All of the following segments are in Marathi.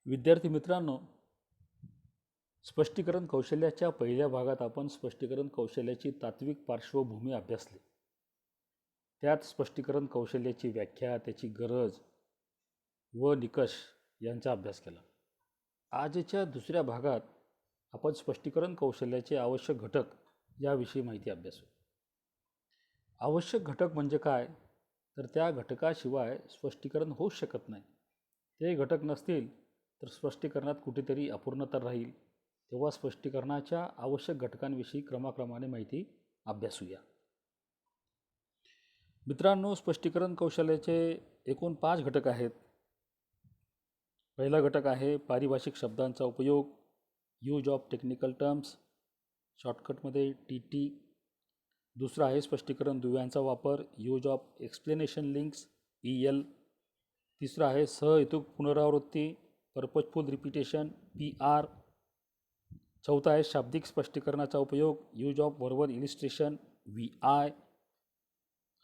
विद्यार्थी मित्रांनो, स्पष्टीकरण कौशल्याच्या पहिल्या भागात आपण स्पष्टीकरण कौशल्याची तात्विक पार्श्वभूमी अभ्यासली. त्यात स्पष्टीकरण कौशल्याची व्याख्या, त्याची गरज व निकष यांचा अभ्यास केला. आजच्या दुसऱ्या भागात आपण स्पष्टीकरण कौशल्याचे आवश्यक घटक याविषयी माहिती अभ्यासू. आवश्यक घटक म्हणजे काय, तर त्या घटकाशिवाय स्पष्टीकरण होऊच शकत नाही. ते घटक नसतील तर स्पष्टीकरणात कुठेतरी अपूर्णता राहील. तेव्हा स्पष्टीकरणाच्या आवश्यक घटकांविषयी क्रमाक्रमाने माहिती अभ्यासूया. मित्रांनो, स्पष्टीकरण कौशल्याचे एकूण 5 घटक आहेत. पहिला घटक आहे पारिभाषिक शब्दांचा उपयोग, यूज ऑफ टेक्निकल टर्म्स, शॉर्टकटमध्ये TT. दुसरा आहे स्पष्टीकरण दुव्यांचा वापर, use of explanation links, EL. तिसरा आहे सहहेतुक पुनरावृत्ती, पर्पजफुल रिपिटेशन, PR. चौथा आहे शाब्दिक स्पष्टीकरणाचा उपयोग, use of verbal illustration, VI.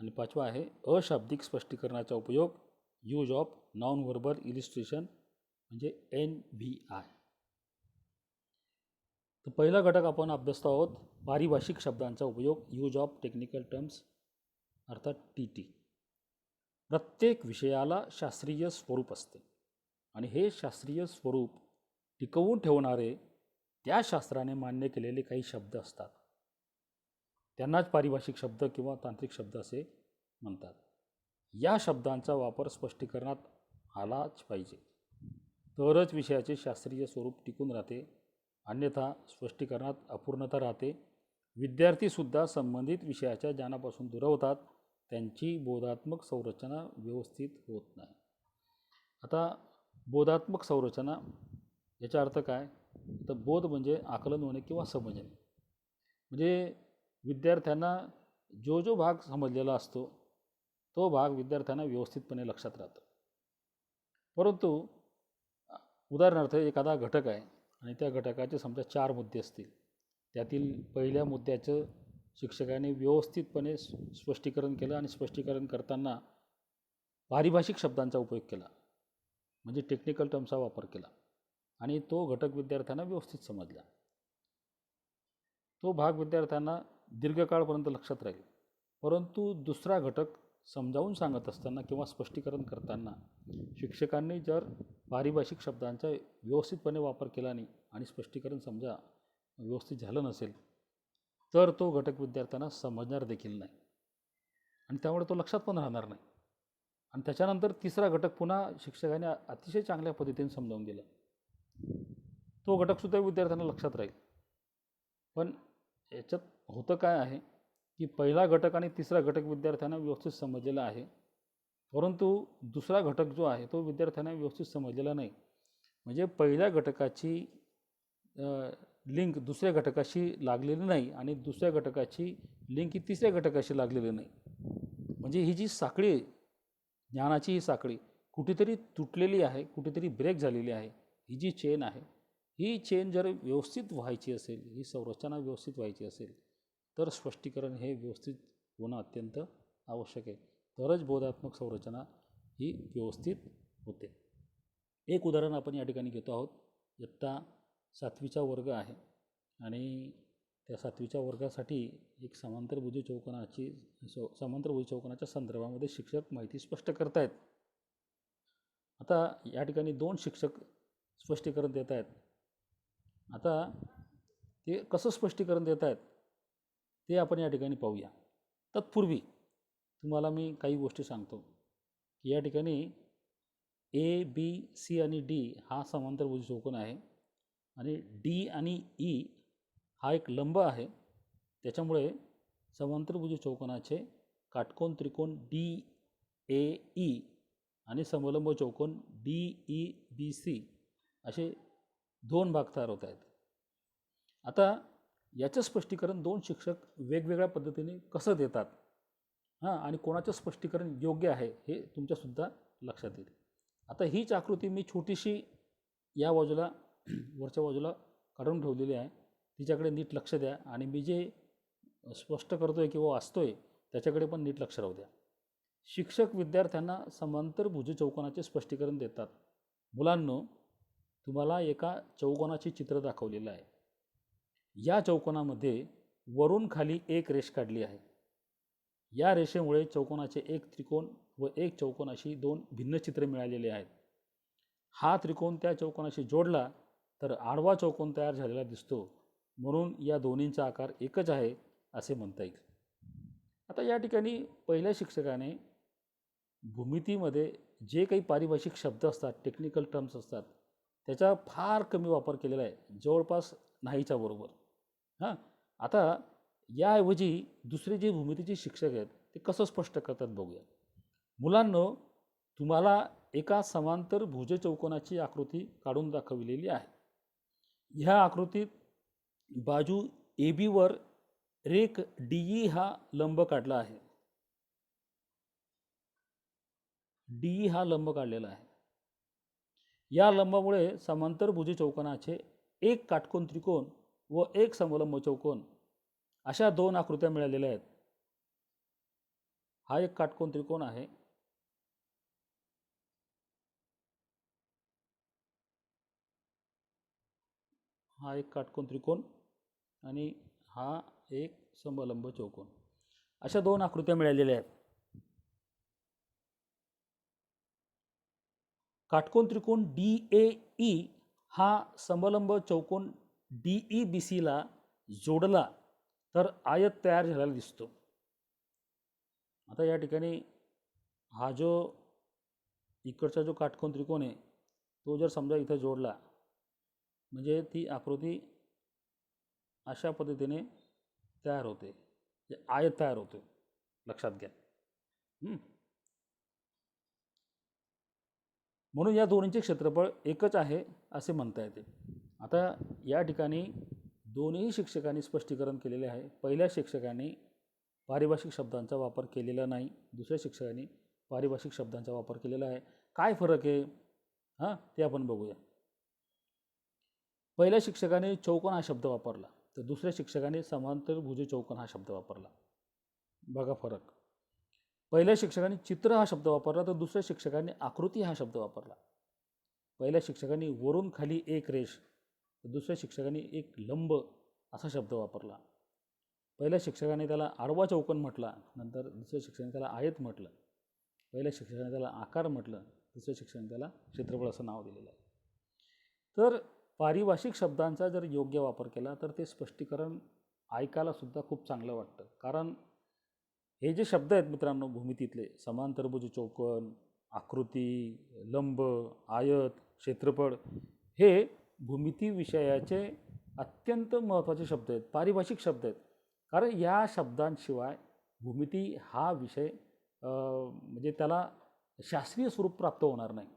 आणि पाचवा आहे अशाब्दिक स्पष्टीकरणाचा उपयोग, use of non verbal illustration म्हणजे NVI. तर पहिला घटक आपण अभ्यासतो आहोत पारिभाषिक शब्दांचा उपयोग, यूज ऑफ टेक्निकल टर्म्स अर्थात TT. प्रत्येक विषयाला शास्त्रीय स्वरूप असते आणि हे शास्त्रीय स्वरूप टिकवून ठेवणारे त्या शास्त्राने मान्य केलेले काही शब्द असतात. त्यांनाच पारिभाषिक शब्द किंवा तांत्रिक शब्द असे म्हणतात. या शब्दांचा वापर स्पष्टीकरणात आलाच पाहिजे, तरच विषयाचे शास्त्रीय स्वरूप टिकून राहते. अन्यथा स्पष्टीकरणात अपूर्णता राहते. विद्यार्थीसुद्धा संबंधित विषयाच्या ज्ञानापासून दुरावतात. त्यांची बोधात्मक संरचना व्यवस्थित होत नाही. आता बोधात्मक संरचना याचा अर्थ काय, तर बोध म्हणजे आकलन होणे किंवा समजणे. म्हणजे विद्यार्थ्यांना जो भाग समजलेला असतो तो भाग विद्यार्थ्यांना व्यवस्थितपणे लक्षात राहतो. परंतु उदाहरणार्थ एखादा घटक आहे आणि त्या घटकाचे समजा 4 मुद्दे असतील. त्यातील पहिल्या मुद्द्याचं शिक्षकाने व्यवस्थितपणे स्पष्टीकरण केलं आणि स्पष्टीकरण करताना पारिभाषिक शब्दांचा उपयोग केला, म्हणजे टेक्निकल टर्मचा वापर केला आणि तो घटक विद्यार्थ्यांना व्यवस्थित समजला. तो भाग विद्यार्थ्यांना दीर्घकाळपर्यंत लक्षात राहील. परंतु दुसरा घटक समजावून सांगत असताना किंवा स्पष्टीकरण करताना शिक्षकांनी जर पारिभाषिक शब्दांचा व्यवस्थितपणे वापर केला नाही आणि स्पष्टीकरण समजा व्यवस्थित झालं नसेल तर तो घटक विद्यार्थ्यांना समजणार देखील नाही आणि त्यामुळे तो लक्षात पण राहणार नाही. आणि त्याच्यानंतर तिसरा घटक पुन्हा शिक्षकाने अतिशय चांगल्या पद्धतीने समजावून दिला, तो घटकसुद्धा विद्यार्थ्यांना लक्षात राहील. पण याच्यात होतं काय आहे की पहिला घटक आणि तिसरा घटक विद्यार्थ्यांना व्यवस्थित समजलेला आहे, परंतु दुसरा घटक जो आहे तो विद्यार्थ्यांना व्यवस्थित समजलेला नाही. म्हणजे पहिल्या घटकाची लिंक दुसऱ्या घटकाशी लागलेली नाही आणि दुसऱ्या घटकाची लिंक ही तिसऱ्या घटकाशी लागलेली नाही. म्हणजे ही जी साखळी आहे, ज्ञानाची ही साखळी कुठेतरी तुटलेली आहे, कुठेतरी ब्रेक झालेली आहे. ही जी चेन आहे, ही चेन जर व्यवस्थित व्हायची असेल, ही संरचना व्यवस्थित व्हायची असेल तर स्पष्टीकरण हे व्यवस्थित होणं अत्यंत आवश्यक आहे. तरच बोधात्मक संरचना ही व्यवस्थित होते. एक उदाहरण आपण या ठिकाणी घेतो आहोत. इयत्ता 7वीचा वर्ग आहे आणि त्या 7वीच्या वर्गासाठी एक समांतरभुज चौकोनाच्या संदर्भामध्ये शिक्षक माहिती स्पष्ट करतायत. आता या ठिकाणी 2 शिक्षक स्पष्टीकरण देत आहेत. आता ते कसं स्पष्टीकरण देत आहेत ते आपण या ठिकाणी पाहूया. तत्पूर्वी तुम्हाला मी काही गोष्टी सांगतो की या ठिकाणी ABC आणि D हा समांतरभुज चौकोन आहे आणि D आणि E हा एक लंब आहे. त्याच्यामुळे समांतरभुज चौकोनाचे काटकोन त्रिकोण DAE आणि समलंब चौकोन DEBC असे 2 भाग तयार होत आहेत. आता याचं स्पष्टीकरण 2 शिक्षक वेगवेगळ्या पद्धतीने कसं देतात आणि कोणाचं स्पष्टीकरण योग्य आहे हे तुमच्यासुद्धा लक्षात येईल. आता हीच आकृती मी छोटीशी या बाजूला वरच्या बाजूला काढून ठेवलेली आहे. तिच्याकडे नीट लक्ष द्या आणि मी जे स्पष्ट करतोय किंवा वाचतोय त्याच्याकडे पण नीट लक्ष राहू द्या. शिक्षक विद्यार्थ्यांना समांतरभुज चौकोनाचे स्पष्टीकरण देतात. मुलांनो, तुम्हाला एका चौकोनाचे चित्र दाखवलेलं आहे. या चौकोनामध्ये वरून खाली एक रेष काढली आहे. या रेषेमुळे चौकोनाचे एक त्रिकोण व एक चौकोन अशी दोन भिन्न चित्रे मिळालेली आहेत. हा त्रिकोण त्या चौकोनाशी जोडला तर आडवा चौकोन तयार झालेला दिसतो, म्हणून या दोन्हींचा आकार एकच आहे असे म्हणता येईल. आता या ठिकाणी पहिल्या शिक्षकाने भूमितीमध्ये जे काही पारिभाषिक शब्द असतात, टेक्निकल टर्म्स असतात, त्याचा फार कमी वापर केलेला आहे, जवळपास नाहीच्या बरोबर. हां, आता याऐवजी दुसरे जे भूमितीचे शिक्षक आहेत ते कसं स्पष्ट करतात बघूया. मुलांनो, तुम्हाला एका समांतर भुज चौकोनाची आकृती काढून दाखवलेली आहे. ह्या आकृतीत बाजू ए बीवर रेख डी हा लंब काढला आहे. डी हा लंब काढलेला आहे. या लंबामुळे समांतर भुज चौकोनाचे एक काटकोन त्रिकोण व एक समलंब चौकोन अशा दोन आकृत्या मिळालेल्या आहेत. हा एक काटकोन त्रिकोण आहे. हा एक काटकोन त्रिकोण आणि हा एक समलंब चौकोन अशा दोन आकृत्या मिळालेल्या आहेत. काटकोन त्रिकोण डी ए ई हा समलंब चौकोन डी ई बी सीला जोडला तर आयत तयार झालेला दिसतो. आता या ठिकाणी हा जो इकडचा जो काटकोन त्रिकोण आहे तो जर समजा इथं जोडला म्हणजे ती आकृती अशा पद्धतीने तयार होते, आयत तयार होते, लक्षात घ्या. म्हणून या दोन्हींचे क्षेत्रफळ एकच आहे असे म्हणता येते. आता या ठिकाणी दोन्ही शिक्षकांनी स्पष्टीकरण केलेले आहे. पहिल्या शिक्षकांनी पारिभाषिक शब्दांचा वापर केलेला नाही, दुसऱ्या शिक्षकांनी पारिभाषिक शब्दांचा वापर केलेला आहे. काय फरक आहे ते आपण बघूया. पहिल्या शिक्षकाने चौकोन हा शब्द वापरला तर दुसऱ्या शिक्षकाने समांतर भुज चौकोन हा शब्द वापरला. बघा फरक. पहिल्या शिक्षकाने चित्र हा शब्द वापरला तर दुसऱ्या शिक्षकाने आकृती हा शब्द वापरला. पहिल्या शिक्षकाने वरून खाली एक रेष तर दुसऱ्या शिक्षकाने एक लंब असा शब्द वापरला. पहिल्या शिक्षकाने त्याला आडवा चौकोन म्हटला, नंतर दुसऱ्या शिक्षकाने त्याला आयत म्हटलं. पहिल्या शिक्षकाने त्याला आकार म्हटलं, दुसऱ्या शिक्षकाने त्याला क्षेत्रफळ असं नाव दिलेलं आहे. तर पारिभाषिक शब्दांचा जर योग्य वापर केला तर ते स्पष्टीकरण ऐकायला सुद्धा खूप चांगलं वाटतं. कारण हे जे शब्द आहेत मित्रांनो भूमितीतले, समांतरभुज चौकोन, आकृती, लंब, आयत, क्षेत्रफळ, हे भूमिती विषयाचे अत्यंत महत्त्वाचे शब्द आहेत, पारिभाषिक शब्द आहेत. कारण या शब्दांशिवाय भूमिती हा विषय म्हणजे त्याला शास्त्रीय स्वरूप प्राप्त होणार नाही.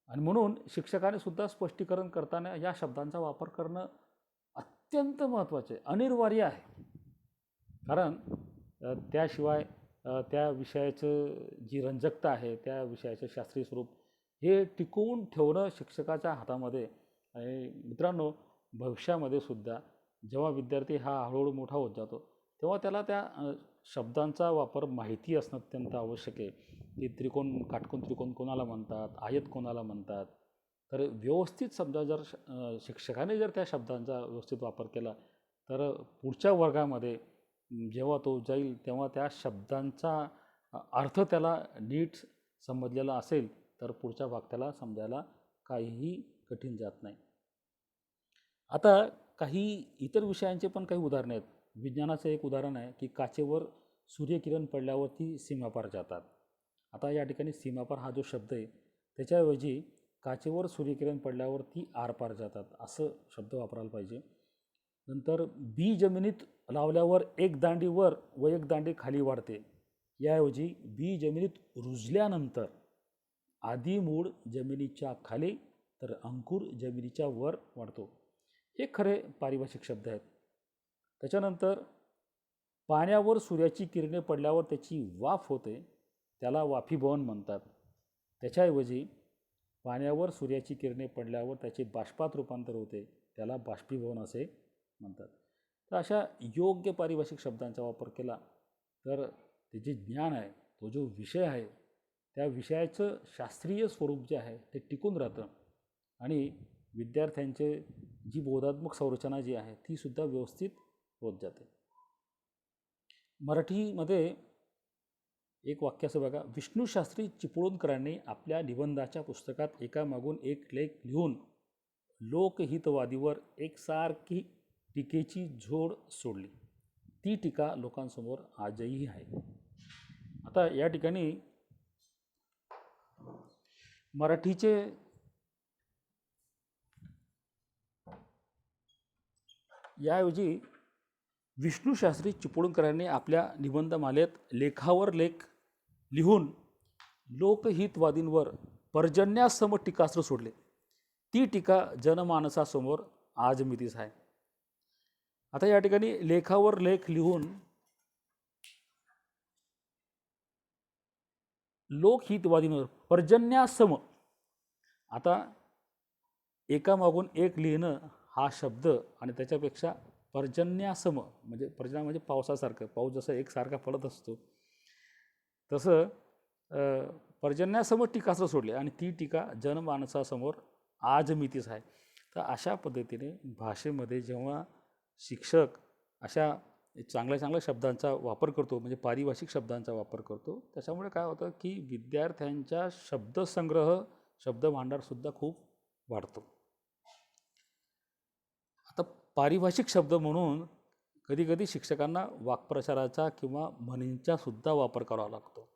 आणि म्हणून शिक्षकाने सुद्धा स्पष्टीकरण करताना या शब्दांचा वापर करणं अत्यंत महत्त्वाचे, अनिवार्य आहे. कारण त्याशिवाय त्या विषयाचं जी रंजकता आहे, त्या विषयाचं शास्त्रीय स्वरूप हे टिकवून ठेवणं शिक्षकाच्या हातामध्ये. आणि मित्रांनो, भविष्यामध्ये सुद्धा जेव्हा विद्यार्थी हा हळूहळू मोठा होत जातो तेव्हा त्याला त्या शब्दांचा वापर माहिती असणं अत्यंत आवश्यक आहे. की त्रिकोण, काटकोन त्रिकोण कोणाला म्हणतात, आयत कोणाला म्हणतात. तर व्यवस्थित समजा जर शिक्षकाने जर त्या शब्दांचा व्यवस्थित वापर केला तर पुढच्या वर्गामध्ये जेव्हा तो जाईल तेव्हा त्या शब्दांचा अर्थ त्याला नीट समजलेला असेल तर पुढचा भाग त्याला समजायला काहीही कठीण जात नाही. आता काही इतर विषयांचे पण काही उदाहरणं आहेत. विज्ञानाचं एक उदाहरण आहे की काचेवर सूर्यकिरण पडल्यावरती सीमापार जातात. आता या ठिकाणी सीमापार हा जो शब्द आहे त्याच्याऐवजी काचेवर सूर्यकिरण पडल्यावरती आरपार जातात असं शब्द वापरायला पाहिजे. नंतर बी जमिनीत लावल्यावर एक दांडी वर व एक दांडी खाली वाढते, याऐवजी बी जमिनीत रुजल्यानंतर आधी मूळ जमिनीच्या खाली तर अंकुर जमिनीच्या वर वाढतो. हे खरे पारिभाषिक शब्द आहेत. त्याच्यानंतर पाण्यावर सूर्याची किरणे पडल्यावर त्याची वाफ होते, त्याला वाफीभवन म्हणतात. त्याच्याऐवजी पाण्यावर सूर्याची किरणे पडल्यावर त्याचे बाष्पात रूपांतर होते, त्याला बाष्पीभवन असे म्हणतात. तर अशा योग्य पारिभाषिक शब्दांचा वापर केला तर ते जे ज्ञान आहे, तो जो विषय आहे, त्या विषयाचं शास्त्रीय स्वरूप जे आहे ते टिकून राहतं. आणि विद्यार्थ्यांचे जी बोधात्मक संरचना जी आहे ती सुद्धा व्यवस्थित होत जाते. मराठीमध्ये एक वाक्य असं बघा, विष्णूशास्त्री चिपळूणकरांनी आपल्या निबंधाच्या पुस्तकात एकामागून एक लेख लिहून लोकहितवादीवर एकसारखी टीकेची झोड सोडली. ती टीका लोकांसमोर आजही आहे. आता या ठिकाणी मराठीचे याऐवजी विष्णूशास्त्री चिपळूणकरांनी आपल्या निबंधमालेत लेखावर लेख लिहून लोकहितवादींवर पर्जन्यासम टीकास्त्र सोडले. ती टीका जनमानसासमोर आजमितीस आहे. आता या ठिकाणी लेखावर लेख लिहून लोकहितवादींवर पर्जन्यासम, आता एकामागून एक लिहिणं हा शब्द आणि त्याच्यापेक्षा पर्जन्यासम म्हणजे पर्जन्य म्हणजे पावसासारखं, पाऊस जसं एकसारखा पडत असतो तसं पर्जन्यासम टीकास्त्र सोडले आणि ती टीका जनमानसासमोर आजमितीस आहे. तर अशा पद्धतीने भाषेमध्ये जेव्हा शिक्षक अशा चांगल्या चांगल्या शब्दांचा वापर करतो, म्हणजे पारिभाषिक शब्दांचा वापर करतो, त्याच्यामुळे काय होतं की विद्यार्थ्यांचा शब्दसंग्रह, शब्दभांडारसुद्धा खूप वाढतो. आता पारिभाषिक शब्द म्हणून कधीकधी शिक्षकांना वाक्प्रचाराचा किंवा म्हणींचा सुद्धा वापर करावा लागतो.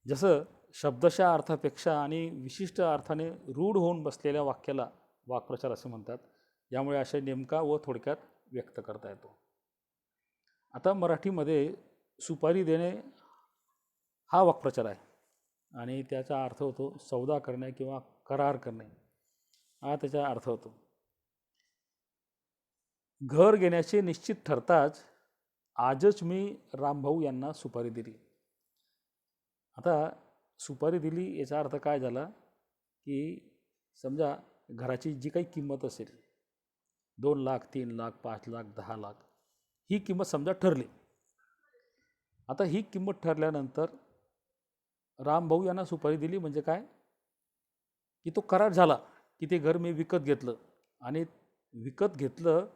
जसं शब्दशः अर्थापेक्षा आणि विशिष्ट अर्थाने रूढ होऊन बसलेल्या वाक्याला वाक्प्रचार असे म्हणतात. यामुळे आशय नेमका व थोडक्यात व्यक्त करता येतो. आता मराठीमध्ये सुपारी देणे हा वाक्प्रचार आहे आणि त्याचा अर्थ होतो सौदा करणे किंवा करार करणे, हा त्याचा अर्थ होतो. घर घेण्याचे निश्चित ठरताच आजच मी रामभाऊ यांना सुपारी दिली. आता सुपारी दिली याचा अर्थ काय झाला की समजा घराची जी काही किंमत असेल 2 लाख, 3 लाख, 5 लाख, 10 लाख ही किंमत समजा ठरली. आता ही किंमत ठरल्यानंतर रामभाऊ यांना सुपारी दिली म्हणजे काय की तो करार झाला की ते घर मी विकत घेतलं आणि विकत घेतलं.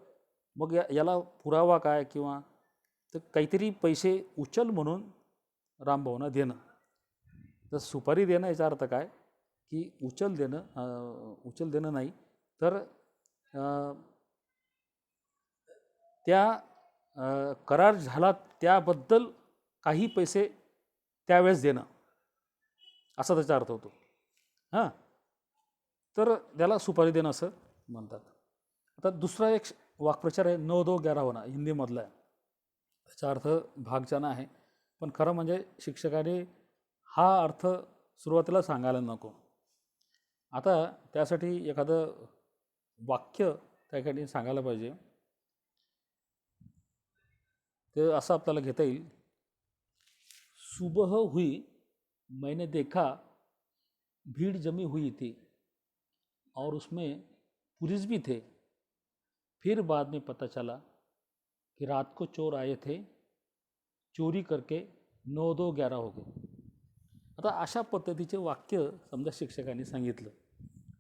मग याला पुरावा काय किंवा तर काहीतरी पैसे उचल म्हणून रामभाऊंना देणं. तर सुपारी देणं याचा अर्थ काय की उचल देणं नाही तर त्या करार झाला त्याबद्दल काही पैसे त्यावेळेस देणं असा त्याचा अर्थ होतो. हां, तर त्याला सुपारी देणं असं म्हणतात. आता दुसरा एक वाक्प्रचार आहे 9 2 11 होणं, हिंदीमधला आहे. त्याचा अर्थ भागजाना आहे, पण खरं म्हणजे शिक्षकाने हा अर्थ सुरुवातीला सांगायला नको. आता त्यासाठी एखादं वाक्य त्या ठिकाणी सांगायला पाहिजे. ते असं आपल्याला घेता येईल, सुबह हुई मैंने देखा भीड़ जमी हुई थी और उसमें पुलिस भी थे, फिर बाद में पता चला कि रात को चोर आए थे, चोरी करके 9 2 11 हो गए. आता अशा पद्धतीचे वाक्य समजा शिक्षकांनी सांगितलं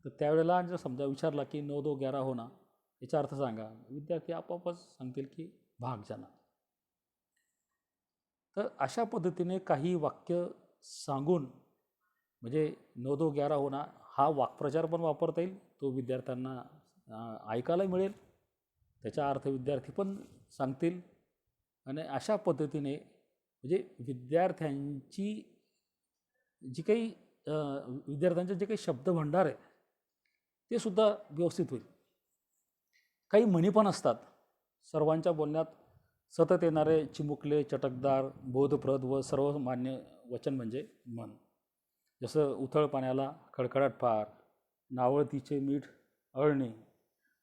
तर त्यावेळेला जर समजा विचारला की 9 2 11 होणं याचा अर्थ सांगा, विद्यार्थी आपोआपच सांगतील की भाग जाणं. तर अशा पद्धतीने काही वाक्य सांगून म्हणजे 9 2 11 होणं हा वाक्प्रचार पण वापरता येईल, तो विद्यार्थ्यांना ऐकायला मिळेल, त्याचा अर्थ विद्यार्थी पण सांगतील आणि अशा पद्धतीने म्हणजे विद्यार्थ्यांची जी काही विद्यार्थ्यांचे जे काही शब्दभंडार आहे ते सुद्धा व्यवस्थित होईल. काही म्हणी पण असतात सर्वांच्या बोलण्यात सतत येणारे, चिमुकले, चटकदार, बोधप्रद व सर्वमान्य वचन म्हणजे मन. जसं उथळ पाण्याला खडखडाट फार, नावळतीचे मीठ अळणे.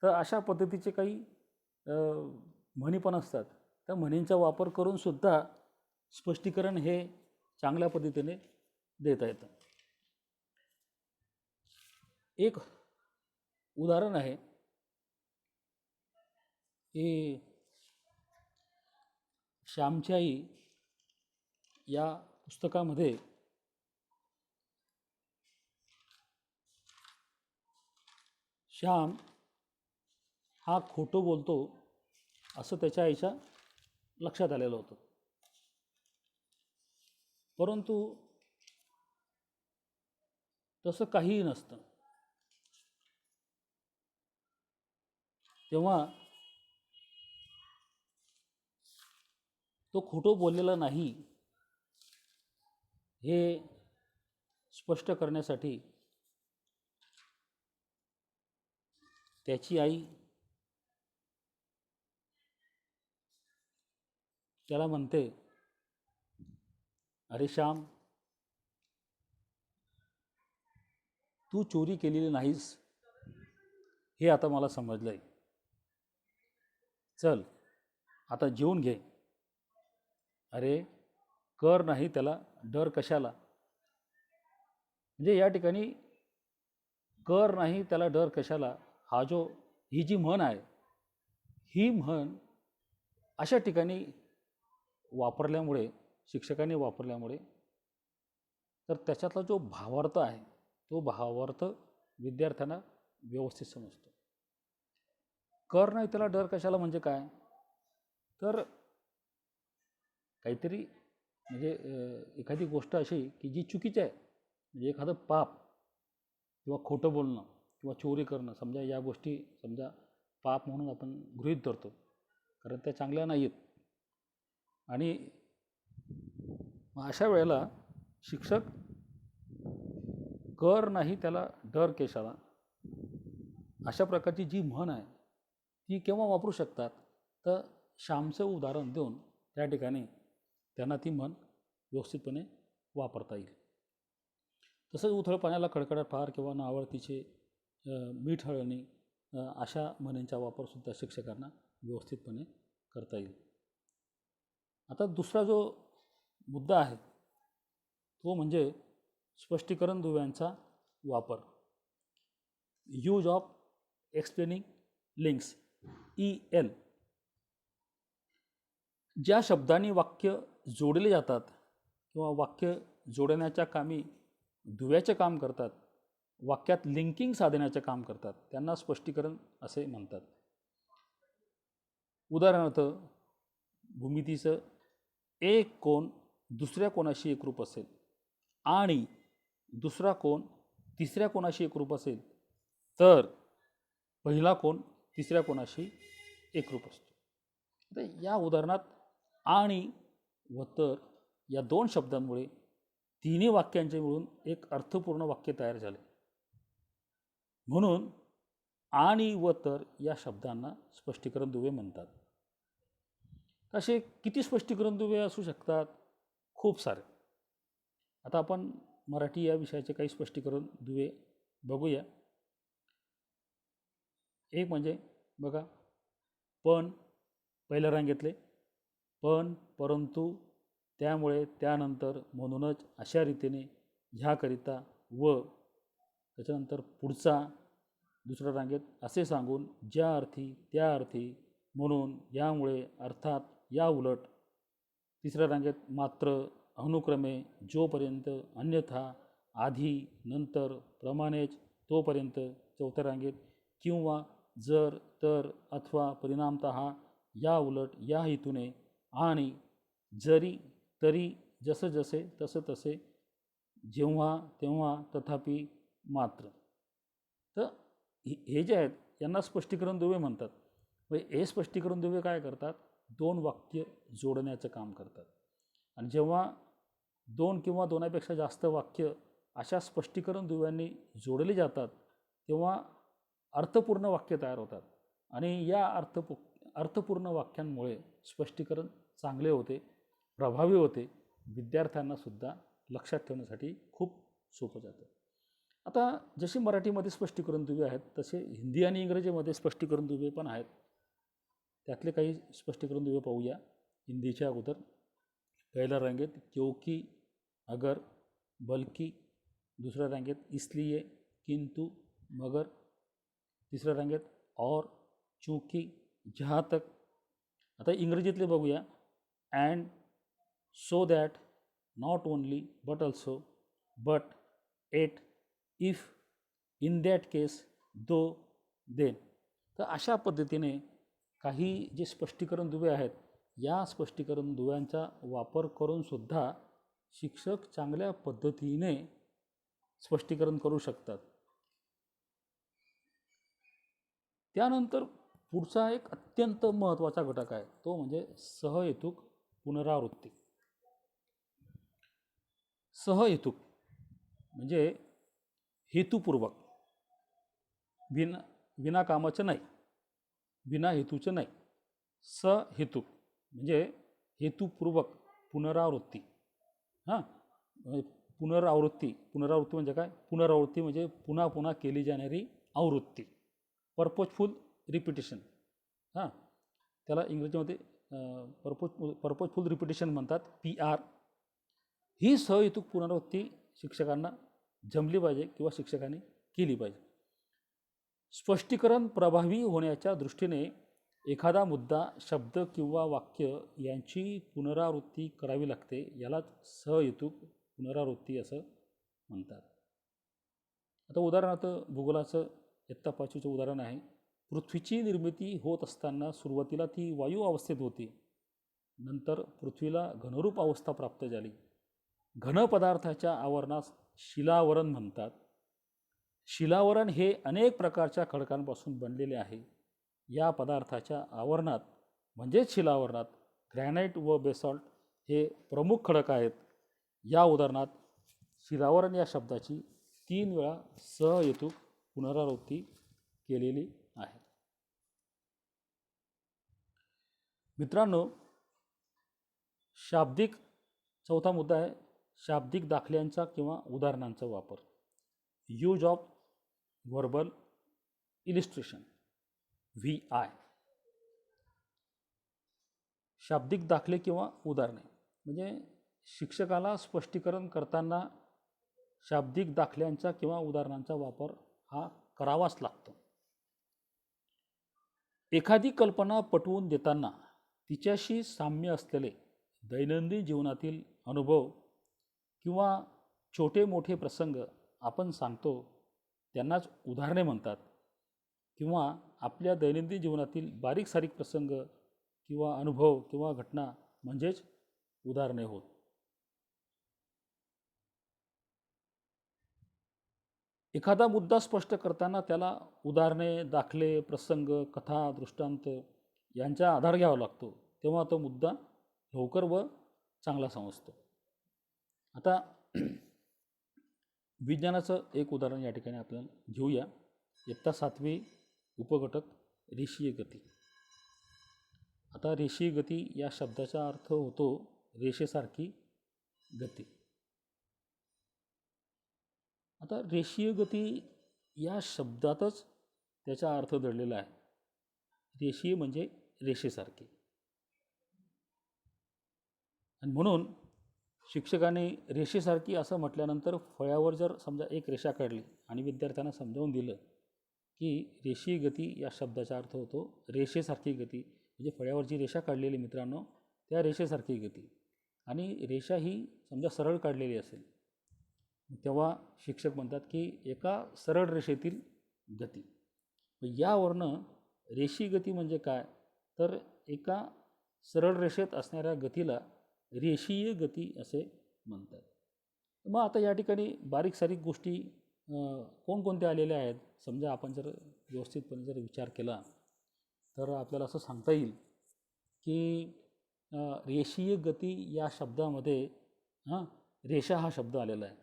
तर अशा पद्धतीचे काही म्हणी पण असतात. त्या म्हणींचा वापर करून सुद्धा स्पष्टीकरण हे चांगल्या पद्धतीने देता येतं. एक उदाहरण आहे की श्यामची आई या पुस्तकामध्ये श्याम हा खोटं बोलतो असं त्याच्या आईच्या लक्षात आलेलं होतं. परंतु तसं काहीही नसतं. तेव्हा तो खोटं बोललेला नाही हे स्पष्ट करण्यासाठी त्याची आई त्याला म्हणते, अरे श्याम, तू चोरी केलेली नाहीस हे आता मला समजलंय. चल आता जेवून घे. अरे कर नाही त्याला डर कशाला. म्हणजे या ठिकाणी कर नाही त्याला डर कशाला ही जी म्हण आहे, ही म्हण अशा ठिकाणी वापरल्यामुळे, शिक्षकांनी वापरल्यामुळे, तर त्याच्यातला जो भावार्थ आहे तो भावार्थ विद्यार्थ्यांना व्यवस्थित समजतो. कर नाही त्याला डर कशाला म्हणजे काय, तर काहीतरी म्हणजे एखादी गोष्ट अशी की जी चुकीची आहे, म्हणजे एखादं पाप किंवा खोटं बोलणं किंवा चोरी करणं, समजा या गोष्टी समजा पाप म्हणून आपण गृहीत धरतो, कारण त्या चांगल्या नाही आहेत. आणि अशा वेळेला शिक्षक कर नाही त्याला डर कशाला अशा प्रकारची जी म्हण आहे ती केव्हा वापरू शकतात, तर श्यामचं उदाहरण देऊन त्या ठिकाणी त्यांना ती म्हण व्यवस्थितपणे वापरता येईल. तसंच उथळ पाण्याला खडखडाट फार किंवा नावळतीचे मीठ हळणी अशा म्हणींचा वापरसुद्धा शिक्षकांना व्यवस्थितपणे करता येईल. आता दुसरा जो मुद्दा आहे तो म्हणजे स्पष्टीकरण दुव्यांचा वापर. Use of explaining links, EL. ज्या शब्दांनी वाक्य जोडले जातात किंवा वाक्य जोडण्याच्या कामी दुव्याचे काम करतात, वाक्यात लिंकिंग साधण्याचे काम करतात, त्यांना स्पष्टीकरण असे म्हणतात. उदाहरणार्थ भूमितीचं एक कोण दुसऱ्या कोणाशी एकरूप असेल आणि दुसरा कोण तिसऱ्या कोणाशी एकरूप असेल तर पहिला कोण तिसऱ्या कोणाशी एकरूप असतो. आता या उदाहरणात आणि व तर या दोन शब्दांमुळे तिन्ही वाक्यांचे मिळून एक अर्थपूर्ण वाक्य तयार झाले. म्हणून आणि व तर या शब्दांना स्पष्टीकरण दुवे म्हणतात. असे किती स्पष्टीकरण दुवे असू शकतात? खूप सारे. आता आपण मराठी या विषयाचे काही स्पष्टीकरण दुवे बघूया. एक म्हणजे बघा, पण पहिल्या रांगेतले पण, परंतु, त्यामुळे, त्यानंतर, म्हणूनच, अशा रीतीने, ह्याकरिता, व त्याच्यानंतर पुढचा दुसऱ्या रांगेत असे सांगून, ज्या अर्थी, त्या अर्थी, म्हणून, यामुळे, अर्थात, या उलट. तिसऱ्या रांगेत मात्र, अनुक्रमे, जोपर्यंत, अन्यथा, आधी, नंतर, प्रमाणेच, तोपर्यंत. चौथ्या रांगेत किंवा, जर, तर, अथवा, परिणामतः, या उलट, या हेतूने, आणि, जरी, तरी, जसं जसे, तसं तसे, जेव्हा तेव्हा, तथापि, मात्र. तर हे जे आहेत यांना स्पष्टीकरण दुवे म्हणतात. हे स्पष्टीकरण दुवे काय करतात? दोन वाक्य जोडण्याचं काम करतात. आणि जेव्हा दोन किंवा दोनापेक्षा जास्त वाक्य अशा स्पष्टीकरण दुव्यांनी जोडली जातात तेव्हा अर्थपूर्ण वाक्य तयार होतात. आणि या अर्थपूर्ण वाक्यांमुळे स्पष्टीकरण चांगले होते, प्रभावी होते, विद्यार्थ्यांनासुद्धा लक्षात ठेवण्यासाठी खूप सोपं जातं. आता जशी मराठीमध्ये स्पष्टीकरण दुवे आहेत तसे हिंदी आणि इंग्रजीमध्ये स्पष्टीकरण दुवे पण आहेत. त्यातले काही स्पष्टीकरण दुवे पाहूया. हिंदीच्या अगोदर पहिल्या रांगेत क्योंकि, अगर, बल्कि. दुसऱ्या रांगेत इसलिए, किंतु, मगर. तिसऱ्या रांगेत और, चूंकि, जहाँ तक. आता इंग्रजीतले बघूया. And, so that, not only, but also, but, at, if, in that case, though, then. तर अशा पद्धतीने काही जे स्पष्टीकरण दुवे आहेत, या स्पष्टीकरण दुव्यांचा वापर करूनसुद्धा शिक्षक चांगल्या पद्धतीने स्पष्टीकरण करू शकतात. त्यानंतर पुढचा एक अत्यंत महत्त्वाचा घटक आहे, तो म्हणजे सहहेतुक पुनरावृत्ती. सहहेतुक म्हणजे हेतुपूर्वक, विनाकामाचं नाही, विना हेतूचं नाही. सहेतुक म्हणजे हेतुपूर्वक पुनरावृत्ती. हां, पुनरावृत्ती म्हणजे काय? पुनरावृत्ती म्हणजे पुन्हा पुन्हा केली जाणारी आवृत्ती, पर्पजफुल रिपिटेशन. हां, त्याला इंग्रजीमध्ये पर्पजफुल रिपिटेशन म्हणतात, PR. ही सहहेतुक पुनरावृत्ती शिक्षकांना जमली पाहिजे किंवा शिक्षकांनी केली पाहिजे. स्पष्टीकरण प्रभावी होण्याच्या दृष्टीने एखादा मुद्दा, शब्द किंवा वाक्य यांची पुनरावृत्ती करावी लागते. यालाच सहहेतुक पुनरावृत्ती असं म्हणतात. आता उदाहरणार्थ भूगोलाचं इयत्ता 5वीचं उदाहरण आहे. पृथ्वीची निर्मिती होत असताना सुरुवातीला ती वायू अवस्थेत होती. नंतर पृथ्वीला घनरूप अवस्था प्राप्त झाली. घन पदार्थाच्या आवरणास शिलावरण म्हणतात. शिलावरण हे अनेक प्रकारच्या खडकांपासून बनलेले आहे. या पदार्थाच्या आवरणात म्हणजेच शिलावरणात ग्रॅनाइट व बेसॉल्ट हे प्रमुख खडक आहेत. या उदाहरणात शिलावरण या शब्दाची 3 वेळा सहहेतुक पुनरावृत्ती केलेली आहे. मित्रांनो, शाब्दिक चौथा मुद्दा आहे शाब्दिक दाखल्यांचा किंवा उदाहरणांचा वापर. Use of verbal illustration, VI. शाब्दिक दाखले किंवा उदाहरणे म्हणजे शिक्षकाला स्पष्टीकरण करताना शाब्दिक दाखल्यांचा किंवा उदाहरणांचा वापर हा करावाच लागतो. एखादी कल्पना पटवून देताना तिच्याशी साम्य असलेले दैनंदिन जीवनातील अनुभव किंवा छोटे मोठे प्रसंग आपण सांगतो, त्यांनाच उदाहरणे म्हणतात. किंवा आपल्या दैनंदिन जीवनातील बारीक सारीक प्रसंग किंवा अनुभव किंवा घटना म्हणजेच उदाहरणे होत. एखादा मुद्दा स्पष्ट करताना त्याला उदाहरणे, दाखले, प्रसंग, कथा, दृष्टांत यांचा आधार घ्यावा लागतो. तेव्हा तो मुद्दा लवकर व चांगला समजतो. आता विज्ञानाचं एक उदाहरण या ठिकाणी आपल्याला घेऊया. इयत्ता 7वी उपघटक रेषीय गती. आता रेषीय गती या शब्दाचा अर्थ होतो रेषेसारखी गती. आता रेषीय गती या शब्दातच त्याचा अर्थ दडलेला आहे. रेषीय म्हणजे रेषेसारखी. आणि म्हणून शिक्षकाने रेषेसारखी असं म्हटल्यानंतर फळ्यावर जर समजा एक रेषा काढली आणि विद्यार्थ्यांना समजावून दिलं की रेषीय गती या शब्दाचा अर्थ होतो रेषेसारखी गती, म्हणजे फळ्यावर जी रेषा काढलेली मित्रांनो त्या रेषेसारखी गती, आणि रेषा ही समजा सरळ काढलेली असेल तेव्हा शिक्षक म्हणतात की एका सरळ रेषेतील गती. यावरनं रेषीय गती म्हणजे काय, तर एका सरळ रेषेत असणाऱ्या गतीला रेषीय गती असे म्हणतात. मग आता या ठिकाणी बारीक सारीक गोष्टी कोणकोणत्या आलेल्या आहेत, समजा आपण जर व्यवस्थितपणे जर विचार केला तर आपल्याला असं सांगता येईल की रेषीय गती या शब्दामध्ये रेषा हा शब्द आलेला आहे.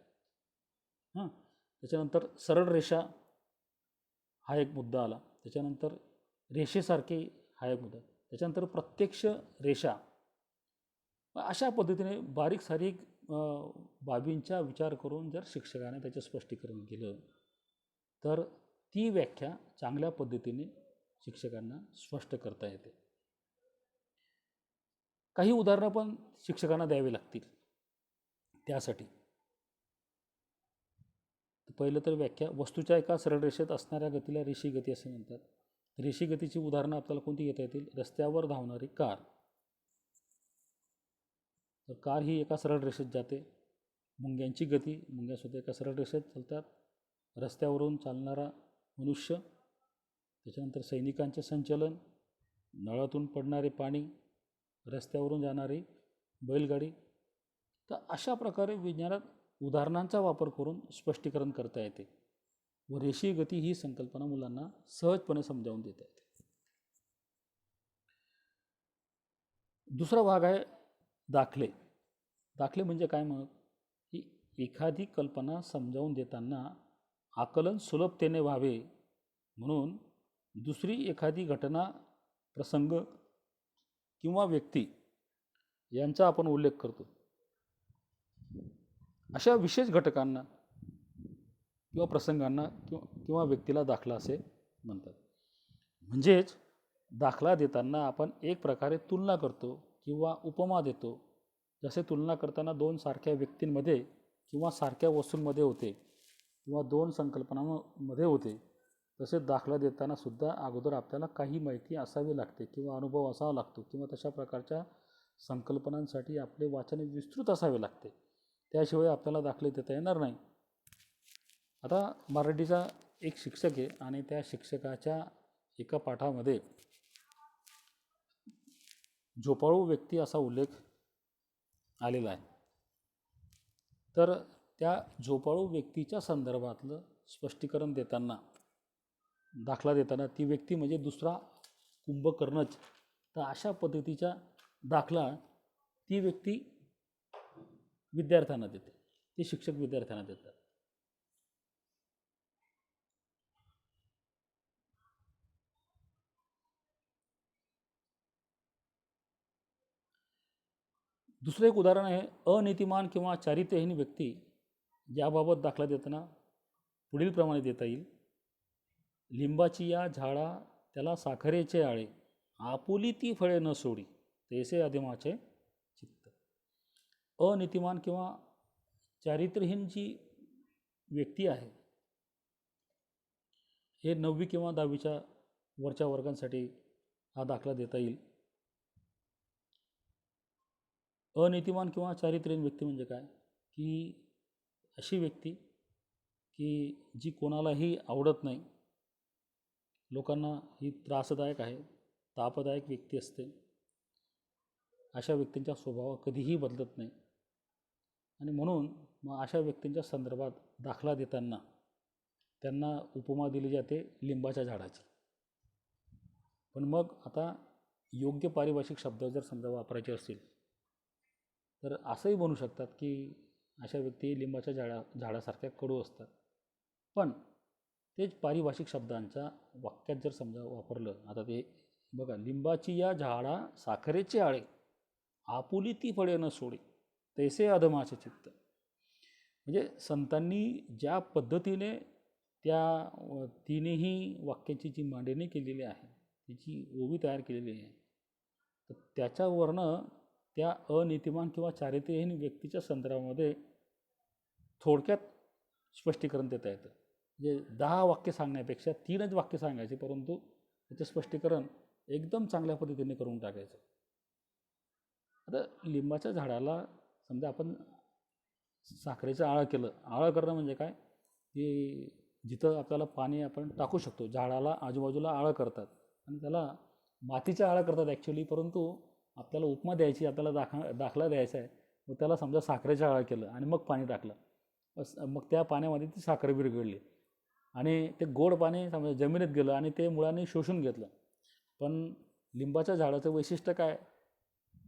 त्याच्यानंतर सरळ रेषा हा एक मुद्दा आला. त्याच्यानंतर रेषेसारखे हा एक मुद्दा. त्याच्यानंतर प्रत्यक्ष रेषा. अशा पद्धतीने बारीक सारीक बाबींचा विचार करून जर शिक्षकाने त्याचं स्पष्टीकरण केलं तर ती व्याख्या चांगल्या पद्धतीने शिक्षकांना स्पष्ट करता येते. काही उदाहरणं पण शिक्षकांना द्यावी लागतील त्यासाठी. पहिलं तर व्याख्या, वस्तूच्या एका सरळ रेषेत असणाऱ्या गतीला रेषीय गती असे म्हणतात. रेषीय गतीची उदाहरणं आपल्याला कोणती घेता येतील, रस्त्यावर धावणारी कार. तर कार ही एका सरळ रेषेत जाते. मुंग्यांची गती, मुंग्यासुद्धा एका सरळ रेषेत चालतात. रस्त्यावरून चालणारा मनुष्य त्याच्यानंतर सैनिकांचे संचलन, नळातून पडणारे पाणी, रस्त्यावरून जाणारी बैलगाडी. तर अशा प्रकारे विज्ञानात उदाहरणांचा वापर करून स्पष्टीकरण करता येते व रेषीय गती ही संकल्पना मुलांना सहजपणे समजावून देता येते. दुसरा भाग आहे दाखले. दाखले म्हणजे काय मग, की एखादी कल्पना समजावून देताना आकलन सुलभतेने व्हावे म्हणून दुसरी एखादी घटना, प्रसंग किंवा व्यक्ती यांचा आपण उल्लेख करतो. अशा विशेष घटकांना किंवा प्रसंगांना किंवा व्यक्तीला दाखला असे म्हणतात. म्हणजेच दाखला देताना आपण एक प्रकारे तुलना करतो किंवा उपमा देतो. जसे तुलना करताना दोन सारख्या व्यक्तींमध्ये किंवा सारख्या वस्तूंमध्ये होते किंवा दोन संकल्पनांमध्ये होते, तसे दाखला देताना सुद्धा अगोदर आपल्याला काही माहिती असावी लागते किंवा अनुभव असावा लागतो किंवा तशा प्रकारच्या संकल्पनांसाठी आपले वाचन विस्तृत असावे लागते. त्याशिवाय आपल्याला दाखले देता येणार नाही. आता मराठीचा एक शिक्षक आहे आणि त्या शिक्षकाच्या एका पाठामध्ये झोपाळू व्यक्ती असा उल्लेख आलेला आहे. तर त्या झोपाळू व्यक्तीच्या संदर्भातलं स्पष्टीकरण देताना, दाखला देताना ती व्यक्ती म्हणजे दुसरा कुंभकर्णच. तर अशा पद्धतीचा दाखला ती व्यक्ती विद्यार्थ्यांना देते, ते शिक्षक विद्यार्थ्यांना देतात. दुसरं एक उदाहरण आहे अनीतिमान किंवा चारित्र्यहीन व्यक्ती, याबाबत दाखला देताना पुढील प्रमाणे देता येईल. लिंबाची या झाडा त्याला साखरेचे आळे, आपुली ती फळे न सोडी, तैसे अधमाचे चित्त. अनीतिमान किंवा चारित्र्यहीन जी व्यक्ती आहे, हे 9वी किंवा 10वीच्या वरच्या वर्गांसाठी हा दाखला देता येईल. अनीतिमान किंवा चारित्र्यहीन व्यक्ती म्हणजे काय, की अशी व्यक्ती की जी कोणालाही आवडत नाही, लोकांना ही त्रासदायक आहे, तापदायक व्यक्ती असते. अशा व्यक्तींचा स्वभाव कधीही बदलत नाही आणि म्हणून मग अशा व्यक्तींच्या संदर्भात दाखला देताना त्यांना उपमा दिली जाते लिंबाच्या झाडाची. पण मग आता योग्य पारिभाषिक शब्द जर समजा वापरायचे असतील तर असंही बनू शकतात की अशा व्यक्ती लिंबाच्या झाडासारख्या कडू असतात. पण तेच पारिभाषिक शब्दांच्या वाक्यात जर समजा वापरलं, आता ते बघा, लिंबाची या झाडा साखरेचे आळे, आपुली ती फळे न सोडी, तैसे अधमाचे चित्त. म्हणजे संतांनी ज्या पद्धतीने त्या तिन्ही वाक्याची जी मांडणी केलेली आहे, तिची ओवी तयार केलेली आहे, तर त्याच्यावरनं त्या अनीतिमान किंवा चारित्र्यहीन व्यक्तीच्या संदर्भामध्ये थोडक्यात स्पष्टीकरण देता येतं. म्हणजे 10 वाक्य सांगण्यापेक्षा 3च वाक्य सांगायचे, परंतु त्याचं स्पष्टीकरण एकदम चांगल्या पद्धतीने करून टाकायचं. आता लिंबाच्या झाडाला समजा आपण साखरेचं आळं केलं. आळं करणं म्हणजे काय, की जिथं आपल्याला पाणी आपण टाकू शकतो, झाडाला आजूबाजूला आळं करतात आणि त्याला मातीचं आळं करतात ॲक्च्युली, परंतु आपल्याला उपमा द्यायची, आपल्याला दाखला द्यायचा आहे, मग त्याला समजा साखरेचं आळं केलं आणि मग पाणी टाकलं, मग त्या पाण्यामध्ये ती साखर विरघळली आणि ते गोड पाणी समजा जमिनीत गेलं आणि ते मुळाने शोषून घेतलं. पण लिंबाच्या झाडाचं वैशिष्ट्य काय,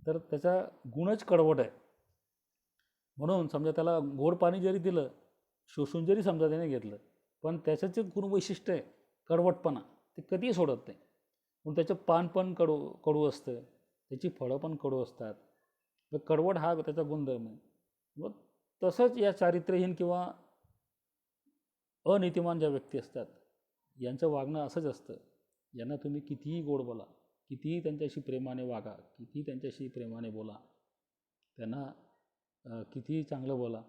तर त्याचा गुणच कडवट आहे. म्हणून समजा त्याला गोड पाणी जरी दिलं, शोषून जरी समजा त्याने घेतलं, पण त्याचं जे गुण वैशिष्ट्य आहे कडवटपणा, ते कधीही सोडत नाही. पण त्याचं पान पण कडू असतं, त्याची फळं पण कडू असतात. मग कडवट हा त्याचा गुणधर्म आहे. मग तसंच या चारित्र्यहीन किंवा अनीतिमान ज्या व्यक्ती असतात, यांचं वागणं असंच असतं. यांना तुम्ही कितीही गोड बोला, कितीही त्यांच्याशी प्रेमाने वागा, कितीही त्यांच्याशी प्रेमाने बोला, त्यांना कितीही चांगलं बोला,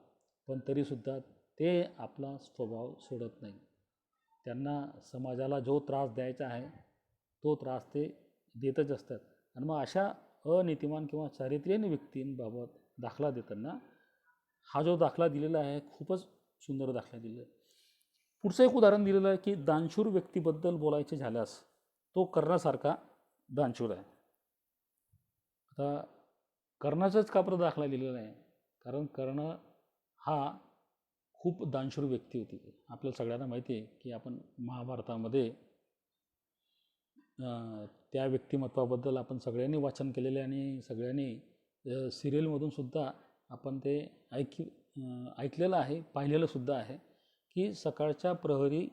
पण तरीसुद्धा ते आपला स्वभाव सोडत नाही. त्यांना समाजाला जो त्रास द्यायचा आहे तो त्रास ते देतच असतात. आणि मग अशा अनीतिमान किंवा चारित्र्यहीन व्यक्तींबाबत दाखला देताना हा जो दाखला दिलेला आहे, खूपच सुंदर दाखला दिलेला आहे. पुढचं एक उदाहरण दिलेलं आहे की दानशूर व्यक्तीबद्दल बोलायचे झाल्यास तो कर्णासारखा दानशूर आहे. आता कर्णाचाच का बरं दाखला लिहिलेला आहे? कारण कर्ण हा खूप दानशूर व्यक्ती होती. आपल्याला सगळ्यांना माहिती आहे की आपण महाभारतामध्ये त्या व्यक्तिमत्वाबद्दल आपण सगळ्यांनी वाचन केलेले आणि सगळ्यांनी सिरियलमधून सुद्धा आपण ते ऐकलेलं आहे, पाहिलेलं सुद्धा आहे की सकाळच्या प्रहरी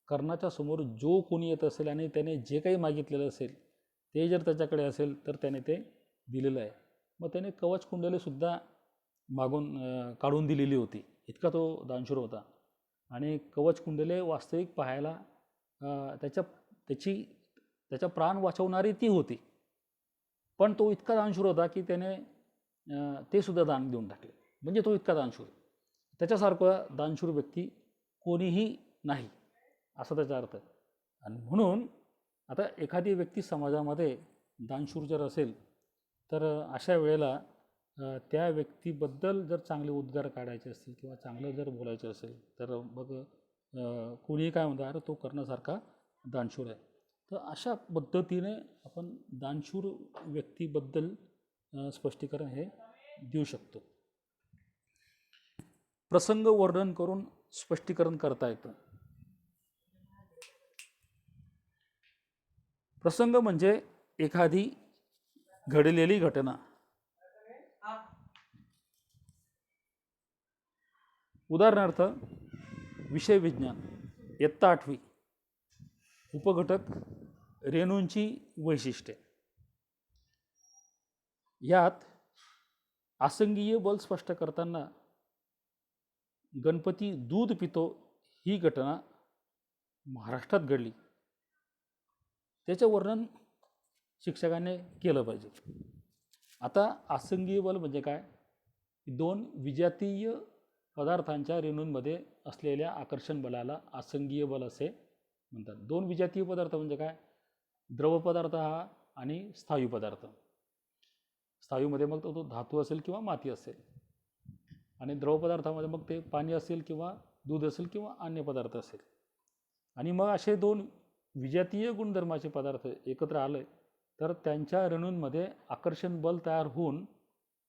कर्णाच्या समोर जो कोणी येत असेल आणि त्याने जे काही मागितलेलं असेल ते जर त्याच्याकडे असेल तर त्याने ते दिलेलं आहे. मग त्याने कवच कुंडलेसुद्धा मागून काढून दिलेली होती, इतका तो दानशूर होता. आणि कवच कुंडले वास्तविक पाहायला त्याच्या प्राण वाचवणारी ती होती, पण तो इतका दानशूर होता की त्याने ते सुद्धा दान देऊन टाकले. म्हणजे तो इतका दानशूर, त्याच्यासारखं दानशूर व्यक्ती कोणीही नाही असा त्याचा अर्थ आहे. आणि म्हणून आता एखादी व्यक्ती समाजामध्ये दानशूर जर असेल तर अशा वेळेला त्या व्यक्तीबद्दल जर चांगले उद्गार काढायचे असतील किंवा चांगलं जर बोलायचं असेल तर मग कोणीही काय म्हणतं, अरे तो कर्णासारखा दानशूर आहे. तर अशा पद्धतीने आपण दानशूर व्यक्तीबद्दल स्पष्टीकरण हे देऊ शकतो. प्रसंग वर्णन करून स्पष्टीकरण करता येतं. प्रसंग म्हणजे एखादी घडलेली घटना. उदाहरणार्थ विषय विज्ञान इयत्ता 8वी, उपघटक रेणूंची वैशिष्ट्ये. यात आसंगीय बल स्पष्ट करताना गणपती दूध पितो ही घटना महाराष्ट्रात घडली, त्याचं वर्णन शिक्षकाने केलं पाहिजे. आता आसंगीय बल म्हणजे काय? दोन विजातीय पदार्थांच्या रेणूंमध्ये असलेल्या आकर्षण बलाला आसंगीय बल असे म्हणतात. दोन विजातीय पदार्थ म्हणजे काय? द्रव पदार्थ हा आणि स्थायू पदार्थ. स्थायूमध्ये मग तो धातू असेल किंवा माती असेल, आणि द्रव पदार्थामध्ये मग ते पाणी असेल किंवा दूध असेल किंवा अन्य पदार्थ असेल. आणि मग असे दोन विजातीय गुणधर्माचे पदार्थ एकत्र आले तर त्यांच्या रेणूंमध्ये आकर्षण बल तयार होऊन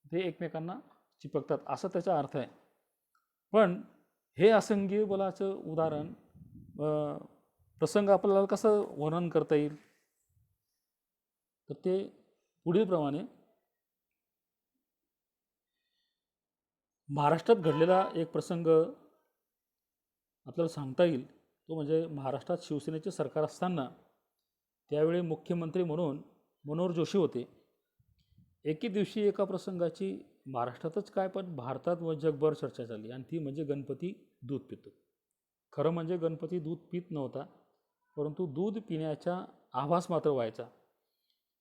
ते एकमेकांना चिपकतात असा त्याचा अर्थ आहे. पण हे आसंगीय बलाचं उदाहरण प्रसंग आपल्याला कसं वर्णन करता येईल? तर ते पुढील प्रमाणे, महाराष्ट्रात घडलेला एक प्रसंग आपल्याला सांगता येईल. तो म्हणजे महाराष्ट्रात शिवसेनेचे सरकार असताना त्यावेळी मुख्यमंत्री म्हणून मनोहर जोशी होते. एके दिवशी एका प्रसंगाची महाराष्ट्रातच काय पण भारतात व जगभर चर्चा झाली, आणि ती म्हणजे गणपती दूध पितो. खरं म्हणजे गणपती दूध पित नव्हता, परंतु दूध पिण्याचा आभास मात्र व्हायचा.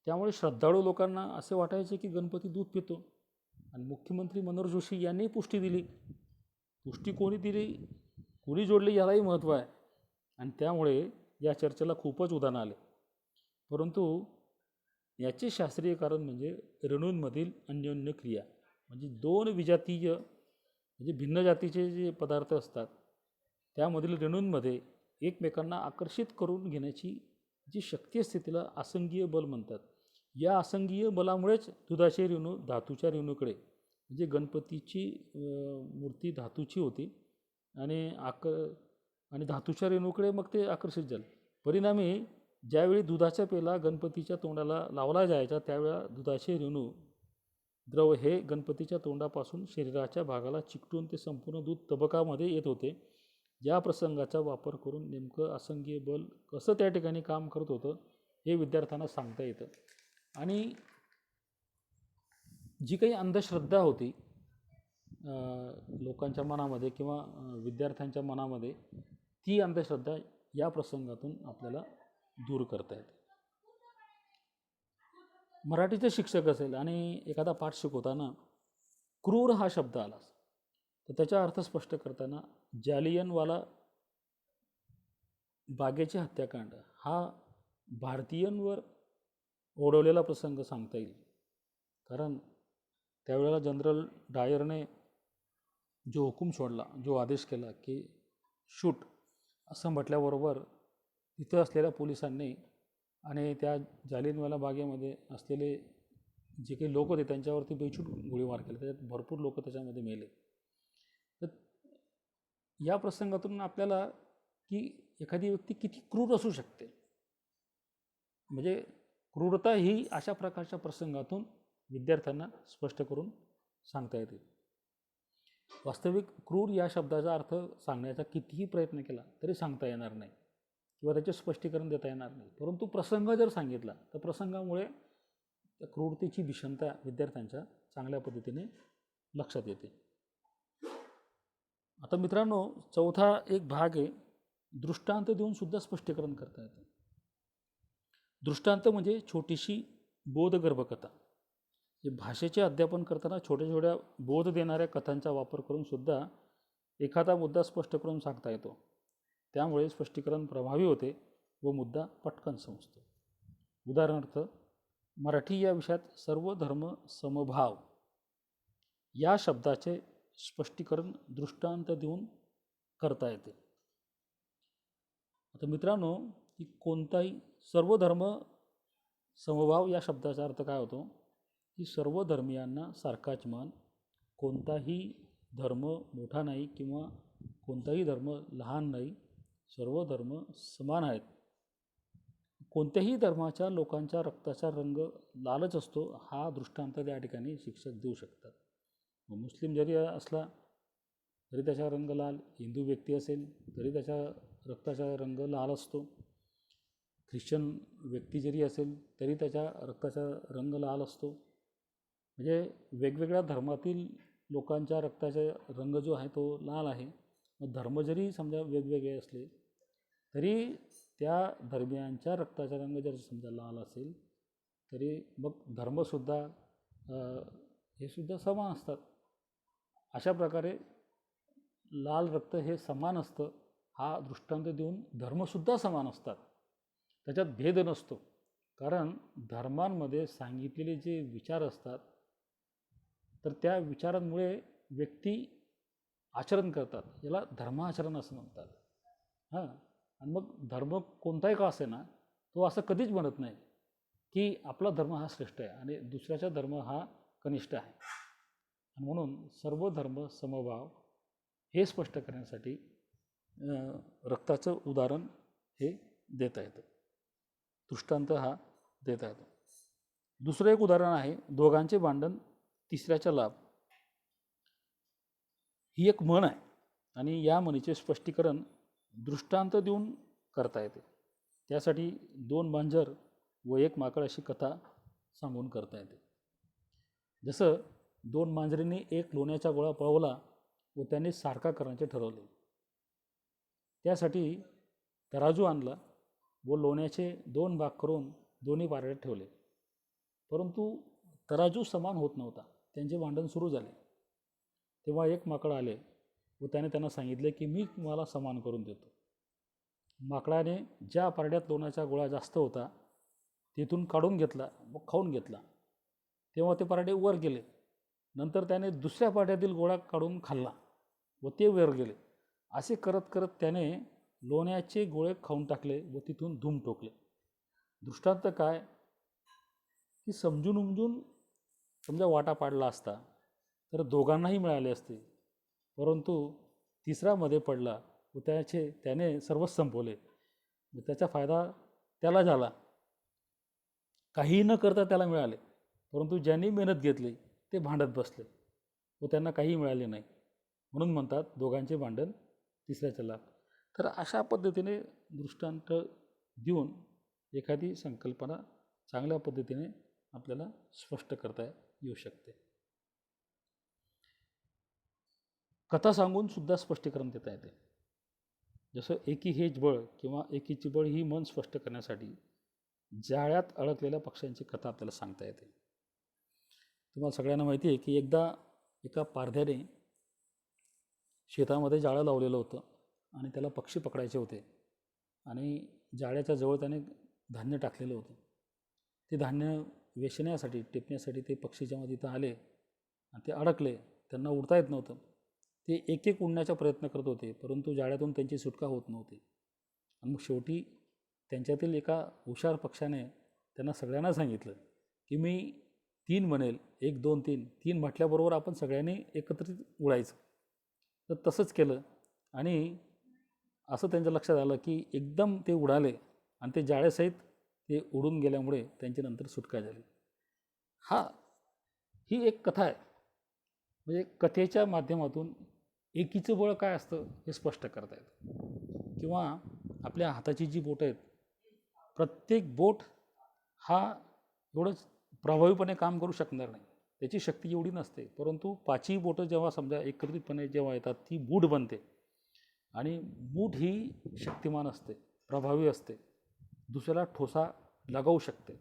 त्यामुळे श्रद्धाळू लोकांना असे वाटायचे की गणपती दूध पितो. आणि मुख्यमंत्री मनोहर जोशी यांनी पुष्टी दिली. पुष्टी कोणी दिली, कोणी जोडली यालाही महत्त्व आहे, आणि त्यामुळे या चर्चेला खूपच उधाण आले. परंतु याचे शास्त्रीय कारण म्हणजे रेणूंमधील अन्योन्य क्रिया. म्हणजे दोन विजातीय म्हणजे भिन्न जातीचे जे पदार्थ असतात त्यामधील रेणूंमध्ये एकमेकांना आकर्षित करून घेण्याची जी शक्ती असते तिला आसंगीय बल म्हणतात. या आसंगीय बलामुळेच दुधाचे रेणू धातूच्या रेणूकडे, म्हणजे गणपतीची मूर्ती धातूची होती आणि धातूच्या रेणूकडे मग ते आकर्षित झाले. परिणामी ज्यावेळी दुधाचा पेला गणपतीच्या तोंडाला लावला जायचा त्यावेळेला दुधाचे रेणू द्रव हे गणपतीच्या तोंडापासून शरीराच्या भागाला चिकटून ते संपूर्ण दूध तबकामध्ये येत होते. या प्रसंगाचा वापर करून नेमकं आसंगीय बल कसं त्या ठिकाणी काम करत होतं हे विद्यार्थ्यांना सांगता येतं. आणि जी काही अंधश्रद्धा होती लोकांच्या मनामध्ये किंवा विद्यार्थ्यांच्या मनामध्ये, ती अंधश्रद्धा या प्रसंगातून आपल्याला दूर करता येते. मराठीचे शिक्षक असेल आणि एखादा पाठ शिकवताना क्रूर हा शब्द आला तर त्याचा अर्थ स्पष्ट करताना जालियनवाला बागेचे हत्याकांड हा भारतीयांवर ओढवलेला प्रसंग सांगता येईल. कारण त्यावेळेला जनरल डायरने जो हुकूम सोडला, जो आदेश केला की शूट, असं म्हटल्याबरोबर तिथं असलेल्या पोलिसांनी आणि त्या जालियनवाला बागेमध्ये असलेले जे काही लोक होते त्यांच्यावरती बेछूट गोळीबार केला. त्याच्यात भरपूर लोक त्याच्यामध्ये मेले. तर या प्रसंगातून आपल्याला की एखादी व्यक्ती किती क्रूर असू शकते, म्हणजे क्रूरता ही अशा प्रकारच्या प्रसंगातून विद्यार्थ्यांना स्पष्ट करून सांगता येते. वास्तविक क्रूर या शब्दाचा अर्थ सांगण्याचा कितीही प्रयत्न केला तरी सांगता येणार नाही किंवा त्याचे स्पष्टीकरण देता येणार नाही. परंतु प्रसंग जर सांगितला तर प्रसंगामुळे त्या क्रूरतेची भीषणता विद्यार्थ्यांच्या चांगल्या पद्धतीने लक्षात येते. आता मित्रांनो, चौथा एक भाग आहे, दृष्टांत देऊन सुद्धा स्पष्टीकरण करता येतं. दृष्टांत म्हणजे छोटीशी बोधगर्भ कथा. जे भाषेचे अध्यापन करताना छोट्या छोट्या बोध देणाऱ्या कथांचा वापर करून सुद्धा एखादा मुद्दा स्पष्ट करून सांगता येतो. त्यामुळे स्पष्टीकरण प्रभावी होते व मुद्दा पटकन समजतो. उदाहरणार्थ, मराठी या विषयात सर्व धर्म समभाव या शब्दाचे स्पष्टीकरण दृष्टांत देऊन करता येते. आता मित्रांनो, की कोणताही सर्व धर्म समभाव या शब्दाचा अर्थ काय होतो, की सर्व धर्मियांना सारखाच मान, कोणताही धर्म मोठा नाही किंवा कोणताही धर्म लहान नाही, सर्व धर्म समान आहेत. कोणत्याही धर्माच्या लोकांच्या रक्ताचा रंग लालच असतो हा दृष्टांत त्या ठिकाणी शिक्षक देऊ शकतात. मुस्लिम जरी असला तरी त्याचा रंग लाल, हिंदू व्यक्ती असेल तरी त्याच्या रक्ताचा रंग लाल असतो, ख्रिश्चन व्यक्ती जरी असेल तरी त्याच्या रक्ताचा रंग लाल असतो. म्हणजे वेगवेगळ्या धर्मातील लोकांच्या रक्ताचा रंग जो आहे तो लाल आहे. मग धर्म जरी समजा वेगवेगळे असले तरी त्या धर्मियांच्या रक्ताचा रंग जर समजा लाल असेल तरी मग धर्मसुद्धा हे सुद्धा समान असतात. अशा प्रकारे लाल रक्त हे समान असतं हा दृष्टांत देऊन धर्मसुद्धा समान असतात, त्याच्यात भेद नसतो. कारण धर्मांमध्ये सांगितलेले जे विचार असतात तर त्या विचारांमुळे व्यक्ती आचरण करतात, याला धर्माचरण असं म्हणतात. आणि मग धर्म कोणताही का असे ना, तो असं कधीच म्हणत नाही की आपला धर्म हा श्रेष्ठ आहे आणि दुसऱ्याचा धर्म हा कनिष्ठ आहे. आणि म्हणून सर्व धर्म समभाव हे स्पष्ट करण्यासाठी रक्ताचं उदाहरण हे देता येतं, दृष्टांत हा देता येतो. दुसरं एक उदाहरण आहे, दोघांचे भांडण तिसऱ्याचा लाभ. ही एक म्हण आहे आणि या म्हणीचे स्पष्टीकरण दृष्टांत देऊन करता येते. त्यासाठी दोन मांजर व एक माकड अशी कथा सांगून करता येते. जसं दोन मांजरींनी एक लोण्याचा गोळा पळवला व त्याने सारखा करण्याचे ठरवले. त्यासाठी तराजू आणला व लोण्याचे दोन भाग करून दोन्ही पारड्यात ठेवले. परंतु तराजू समान होत नव्हता. त्यांचे भांडण सुरू झाले. तेव्हा एक माकड आले व त्याने त्यांना सांगितले की मी तुम्हाला समान करून देतो. माकडाने ज्या पारड्यात लोण्याचा गोळा जास्त होता तिथून काढून घेतला व खाऊन घेतला. तेव्हा ते पारडे वर गेले. नंतर त्याने दुसऱ्या पारड्यातील गोळा काढून खाल्ला व ते वर गेले. असे करत करत त्याने लोण्याचे गोळे खाऊन टाकले व तिथून धूम ठोकले. दृष्टांत काय, की समजून उमजून समजा वाटा पाडला असता तर दोघांनाही मिळाले असते, परंतु तिसरामध्ये पडला व त्याने सर्वच संपवले. त्याचा फायदा त्याला झाला, काहीही न करता त्याला मिळाले. परंतु ज्यांनी मेहनत घेतली ते भांडत बसले व त्यांना काही मिळाले नाही. म्हणून म्हणतात दोघांचे भांडण तिसऱ्याचा लाभ. तर अशा पद्धतीने दृष्टांत देऊन एखादी संकल्पना चांगल्या पद्धतीने आपल्याला स्पष्ट करता येऊ शकते. कथा सांगून सुद्धा स्पष्टीकरण देता येते. जसं एकी हेच बळ किंवा एकीची बळ ही मन स्पष्ट करण्यासाठी जाळ्यात अडकलेल्या पक्ष्यांची कथा आपल्याला सांगता येते. तुम्हाला सगळ्यांना माहिती आहे की एकदा एका पारध्याने शेतामध्ये जाळं लावलेलं होतं आणि त्याला पक्षी पकडायचे होते आणि जाळ्याच्या जवळ त्याने धान्य टाकलेलं होतं. ते धान्य वेचण्यासाठी टिपण्यासाठी ते पक्षी जेव्हा तिथं आले आणि ते अडकले, त्यांना उडता येत नव्हतं. ते एक एक उडण्याचा प्रयत्न करत होते, परंतु जाळ्यातून त्यांची सुटका होत नव्हती. आणि मग शेवटी त्यांच्यातील एका हुशार पक्षाने त्यांना सगळ्यांना सांगितलं की मी 3 म्हणेल, 1 2 3 3 म्हटल्याबरोबर आपण सगळ्यांनी एकत्रित उडायचं. तर तसंच केलं आणि असं त्यांच्या लक्षात आलं की एकदम ते उडाले आणि ते जाळ्यासहित ते उडून गेल्यामुळे त्यांची नंतर सुटका झाली. हा ही एक कथा आहे. म्हणजे कथेच्या माध्यमातून एकीचं बळ काय असतं हे स्पष्ट करता येतं. किंवा आपल्या हाताची जी बोटं आहेत, प्रत्येक बोट हा एवढंच प्रभावीपणे काम करू शकणार नाही, त्याची शक्ती एवढी नसते. परंतु 5ही बोटं जेव्हा समजा एकत्रितपणे जेव्हा येतात ती मूठ बनते आणि मूठ ही शक्तिमान असते, प्रभावी असते, दुसऱ्याला ठोसा लगावू शकते.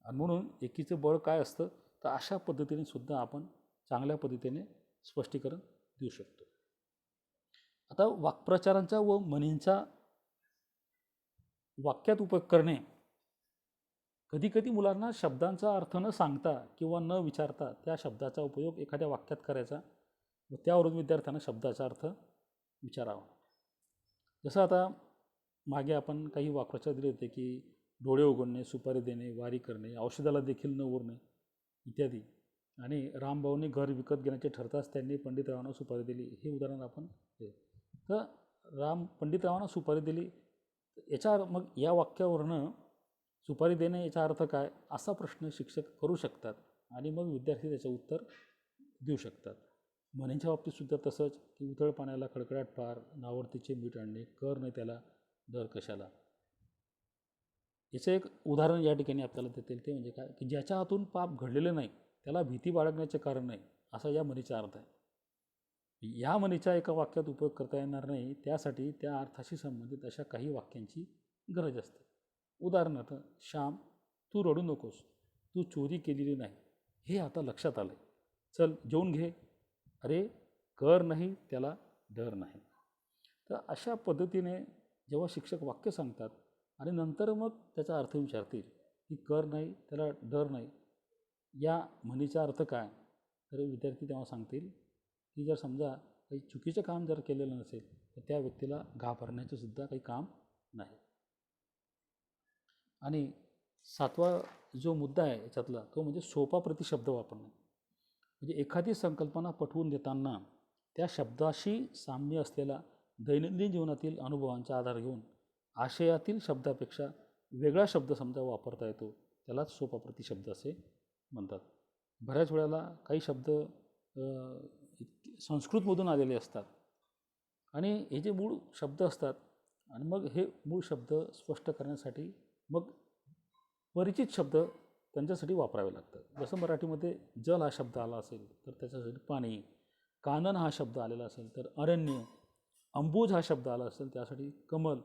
आणि म्हणून एकीचं बळ काय असतं तर अशा पद्धतीने सुद्धा आपण चांगल्या पद्धतीने स्पष्टीकरण देऊ शकतो. आता वाक्प्रचारांचा व म्हणींचा वाक्यात उपयोग करणे. कधीकधी मुलांना शब्दांचा अर्थ न सांगता किंवा न विचारता त्या शब्दाचा उपयोग एखाद्या वाक्यात करायचा व त्यावरून विद्यार्थ्यांना शब्दाचा अर्थ विचारावा. जसं आता मागे आपण काही वाक्प्रचार दिले होते की डोळे उघडणे, सुपारी देणे, वारी करणे, औषधाला देखील न उरणे इत्यादी. आणि रामभाऊंनी घर विकत घेण्याचे ठरताच त्यांनी पंडितरावांना सुपारी दिली, हे उदाहरण आपण हे. तर पंडितरावांना सुपारी दिली याच्या मग या वाक्यावरनं सुपारी देणे याचा अर्थ काय असा प्रश्न शिक्षक करू शकतात आणि मग विद्यार्थी त्याचं उत्तर देऊ शकतात. म्हणींच्या बाबतीत सुद्धा तसंच की उथळ पाण्याला कडकडाट फार, नावरतीचे मीठ आणणे, कर नाही त्याला दर कशाला. याचं एक उदाहरण या ठिकाणी आपल्याला देता येईल. ते म्हणजे काय की ज्याच्या हातून पाप घडलेलं नाही त्याला भीती बाळगण्याचे कारण नाही, असा या म्हणीचा अर्थ आहे. या म्हणीचा एका वाक्यात उपयोग करता येणार नाही, त्यासाठी त्या अर्थाशी संबंधित अशा काही वाक्यांची गरज असते. उदाहरणार्थ, श्याम तू रडू नकोस, तू चोरी केलेली नाही, हे आता लक्षात आलं, चल जेवून घे, अरे कर नाही त्याला डर नाही. तर अशा पद्धतीने जेव्हा शिक्षक वाक्य सांगतात आणि नंतर मग त्याचा अर्थ विचारतील की कर नाही त्याला डर नाही, या म्हणीचा अर्थ काय, तर विद्यार्थी तेव्हा सांगतील की जर समजा काही चुकीचं काम जर केलेलं नसेल तर त्या व्यक्तीला घाबरण्याचं सुद्धा काही काम नाही. आणि 7वा जो मुद्दा आहे याच्यातला तो म्हणजे सोपा प्रतिशब्द वापरणे. म्हणजे एखादी संकल्पना पटवून देताना त्या शब्दाशी साम्य असलेला दैनंदिन जीवनातील अनुभवांचा आधार घेऊन आशयातील शब्दापेक्षा वेगळा शब्द समजा वापरता येतो, त्यालाच सोपा प्रतिशब्द असे म्हणतात. बऱ्याच वेळेला काही शब्द संस्कृतमधून आलेले असतात आणि हे जे मूळ शब्द असतात आणि मग हे मूळ शब्द स्पष्ट करण्यासाठी मग परिचित शब्द त्यांच्यासाठी वापरावे लागतात. जसं मराठीमध्ये जल हा शब्द आला असेल तर त्याच्यासाठी पाणी, कानन हा शब्द आलेला असेल तर अरण्य, अंबुज हा शब्द आला असेल त्यासाठी कमल.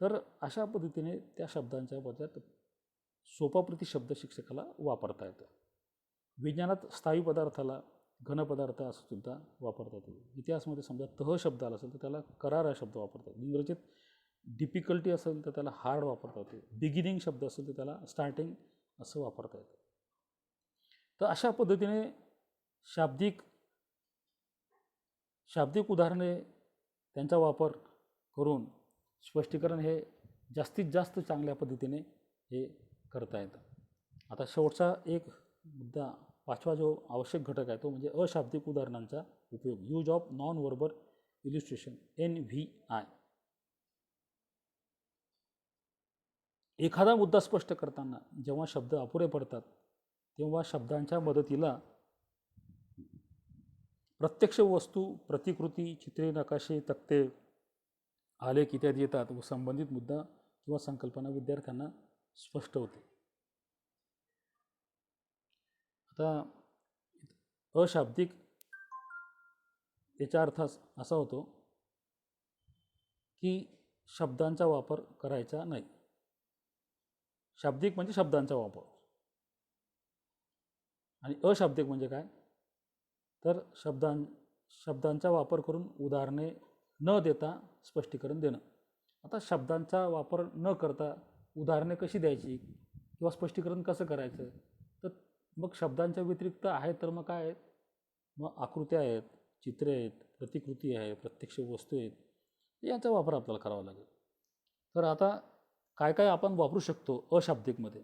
तर अशा पद्धतीने त्या शब्दांच्या बदल्यात सोपा प्रतिशब्द शिक्षकाला वापरता येतो. विज्ञानात स्थायी पदार्थाला घनपदार्थ असं सुद्धा वापरता येतो. इतिहासामध्ये समजा तह शब्द आला असेल तर त्याला करार हा शब्द वापरतात. इंग्रजीत डिफिकल्टी असेल तर त्याला हार्ड वापरता येतो. बिगिनिंग शब्द असेल तर त्याला स्टार्टिंग असं वापरता येतं. तर अशा पद्धतीने शाब्दिक उदाहरणे त्यांचा वापर करून स्पष्टीकरण हे जास्तीत जास्त चांगल्या पद्धतीने हे करता येतं. आता शेवटचा एक मुद्दा 5वा जो आवश्यक घटक आहे तो म्हणजे अशाब्दिक उदाहरणांचा उपयोग, use of non verbal illustration, NVI. एखादा मुद्दा स्पष्ट करताना जेव्हा शब्द अपुरे पडतात तेव्हा शब्दांच्या मदतीला प्रत्यक्ष वस्तू, प्रतिकृती, चित्रे, नकाशे, तक्ते, आलेख इत्यादी येतात व संबंधित मुद्दा किंवा संकल्पना विद्यार्थ्यांना स्पष्ट होते. आता अशाब्दिक याचा अर्थ असा होतो की शब्दांचा वापर करायचा नाही. शाब्दिक म्हणजे शब्दांचा वापर आणि अशाब्दिक म्हणजे काय तर शब्दांचा वापर करून उदाहरणे न देता स्पष्टीकरण देणं. आता शब्दांचा वापर न करता उदाहरणे कशी द्यायची किंवा स्पष्टीकरण कसं करायचं, तर मग शब्दांच्या व्यतिरिक्त आहेत तर मग काय आहेत, मग आकृत्या आहेत, चित्रे आहेत, प्रतिकृती आहे, प्रत्यक्ष वस्तू आहेत, यांचा वापर आपल्याला करावा लागेल. तर आता काय काय आपण वापरू शकतो अशाब्दिकमध्ये.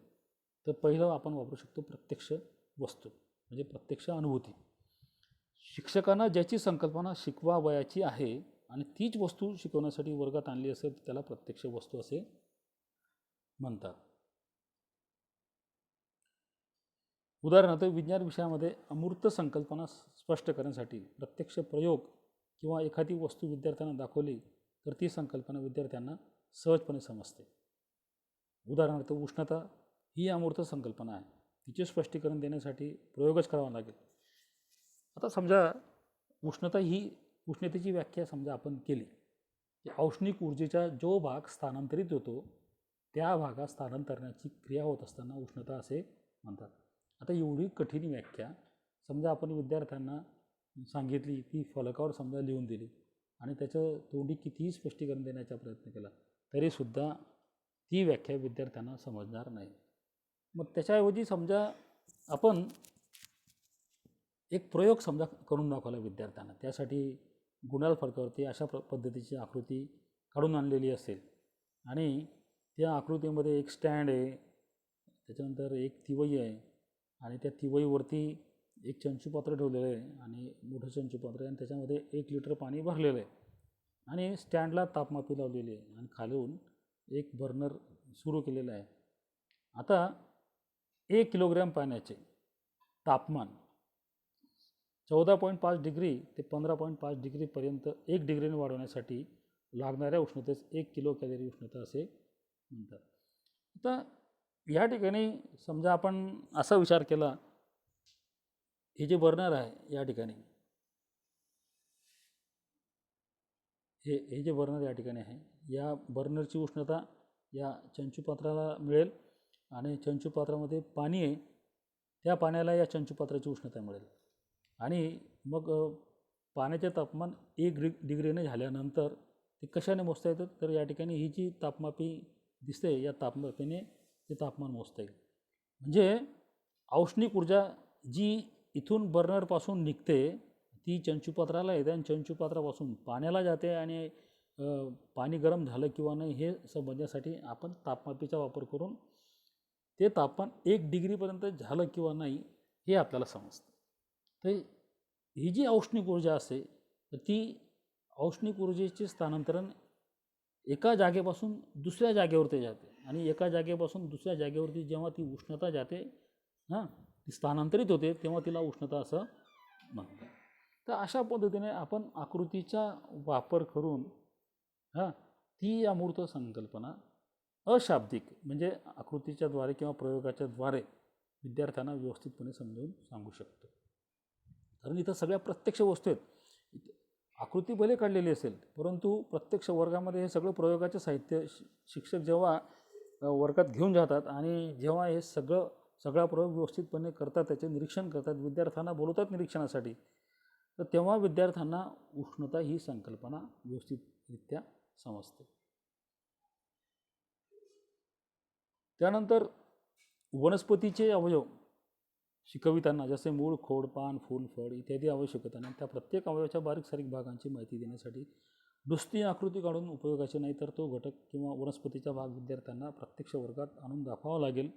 तर पहिलं आपण वापरू शकतो प्रत्यक्ष वस्तू, म्हणजे प्रत्यक्ष अनुभूती. शिक्षकांना ज्याची संकल्पना शिकवावयाची आहे आणि तीच वस्तू शिकवण्यासाठी वर्गात आणली असेल तर त्याला प्रत्यक्ष वस्तू असे म्हणतात. उदाहरणार्थ विज्ञान विषयामध्ये अमूर्त संकल्पना स्पष्ट करण्यासाठी प्रत्यक्ष प्रयोग किंवा एखादी वस्तू विद्यार्थ्यांना दाखवली तर ती संकल्पना विद्यार्थ्यांना सहजपणे समजते. उदाहरणार्थ उष्णता ही अमूर्त संकल्पना आहे, तिचे स्पष्टीकरण देण्यासाठी प्रयोगच करावा लागेल. आता समजा उष्णतेची व्याख्या समजा आपण केली की औष्णिक ऊर्जेचा जो भाग स्थानांतरित होतो त्या भागात स्थानांतरणाची क्रिया होत असताना उष्णता असे म्हणतात. आता एवढी कठीण व्याख्या समजा आपण विद्यार्थ्यांना सांगितली, ती फलकावर समजा लिहून दिली आणि त्याचं तोंडी कितीही स्पष्टीकरण देण्याचा प्रयत्न केला तरीसुद्धा ती व्याख्या विद्यार्थ्यांना समजणार नाही. मग त्याच्याऐवजी समजा आपण एक प्रयोग समजा करून दाखवला विद्यार्थ्यांना. त्यासाठी गुंडाळ फलकावरती अशा पद्धतीची आकृती काढून आणलेली असेल आणि त्या आकृतीमध्ये एक स्टँड आहे, त्याच्यानंतर एक तिवई आहे आणि त्या तिवईवरती एक चंचुपात्र ठेवलेलं आहे आणि मोठं चंचुपात्र आहे आणि त्याच्यामध्ये 1 लिटर पाणी भरलेलं आहे आणि स्टँडला तापमापी लावलेली आहे आणि खालून एक बर्नर सुरू केलेलं आहे. आता 1 किलोग्रॅम पाण्याचे तापमान 14.5 डिग्री ते 15.5 डिग्रीपर्यंत 1 डिग्रीने वाढवण्यासाठी लागणाऱ्या उष्णतेस 1 किलो कॅलरी उष्णता असे म्हणतात. आता या ठिकाणी समजा आपण असा विचार केला, हे जे बर्नर आहे या ठिकाणी, हे जे बर्नर या ठिकाणी आहे, या बर्नरची उष्णता या चंचुपात्राला मिळेल आणि चंचुपात्रामध्ये पाणी आहे, त्या पाण्याला या चंचुपात्राची उष्णता मिळेल आणि मग पाण्याचे तापमान 1 डिग्रीने झाल्यानंतर ते कशाने मोजता येतं, तर या ठिकाणी ही जी तापमापी दिसते या तापमापीने ते तापमान मोजता येईल. म्हणजे औष्णिक ऊर्जा जी इथून बर्नरपासून निघते ती चंचुपात्राला येते आणि चंचुपात्रापासून पाण्याला जाते आणि पाणी गरम झालं किंवा नाही हे समजण्यासाठी आपण तापमापीचा वापर करून ते तापमान 1 डिग्रीपर्यंत झालं किंवा नाही हे आपल्याला समजतं. तर ही जी औष्णिक ऊर्जा असते तर ती औष्णिक ऊर्जेचे स्थानांतरण एका जागेपासून दुसऱ्या जागेवरती जाते आणि एका जागेपासून दुसऱ्या जागेवरती जेव्हा ती उष्णता जाते ती स्थानांतरित होते तेव्हा तिला उष्णता असं म्हणतात. तर अशा पद्धतीने आपण आकृतीचा वापर करून ती अमूर्त संकल्पना अशाब्दिक म्हणजे आकृतीच्याद्वारे किंवा प्रयोगाच्याद्वारे विद्यार्थ्यांना व्यवस्थितपणे समजावून सांगू शकतो. कारण इथं सगळ्या प्रत्यक्ष वस्तू आहेत. आकृती भले काढलेली असेल परंतु प्रत्यक्ष वर्गामध्ये हे सगळं प्रयोगाचं साहित्य शिक्षक जेव्हा वर्गात घेऊन जातात आणि जेव्हा हे सगळा प्रयोग व्यवस्थितपणे करतात, त्याचे निरीक्षण करतात, विद्यार्थ्यांना बोलवतात निरीक्षणासाठी, तर तेव्हा विद्यार्थ्यांना उष्णता ही संकल्पना व्यवस्थितरित्या समजते. त्यानंतर वनस्पतीचे अवयव शिकविताना जसे मूळ, खोड, पान, फूल, फळ इत्यादी आवश्यक होतात आणि त्या प्रत्येक अवयवाच्या बारीक सारीक भागांची माहिती देण्यासाठी नुसती आकृती काढून उपयोगाचे नाही, तर तो घटक किंवा वनस्पतीचा भाग विद्यार्थ्यांना प्रत्यक्ष वर्गात आणून दाखवावा लागेल.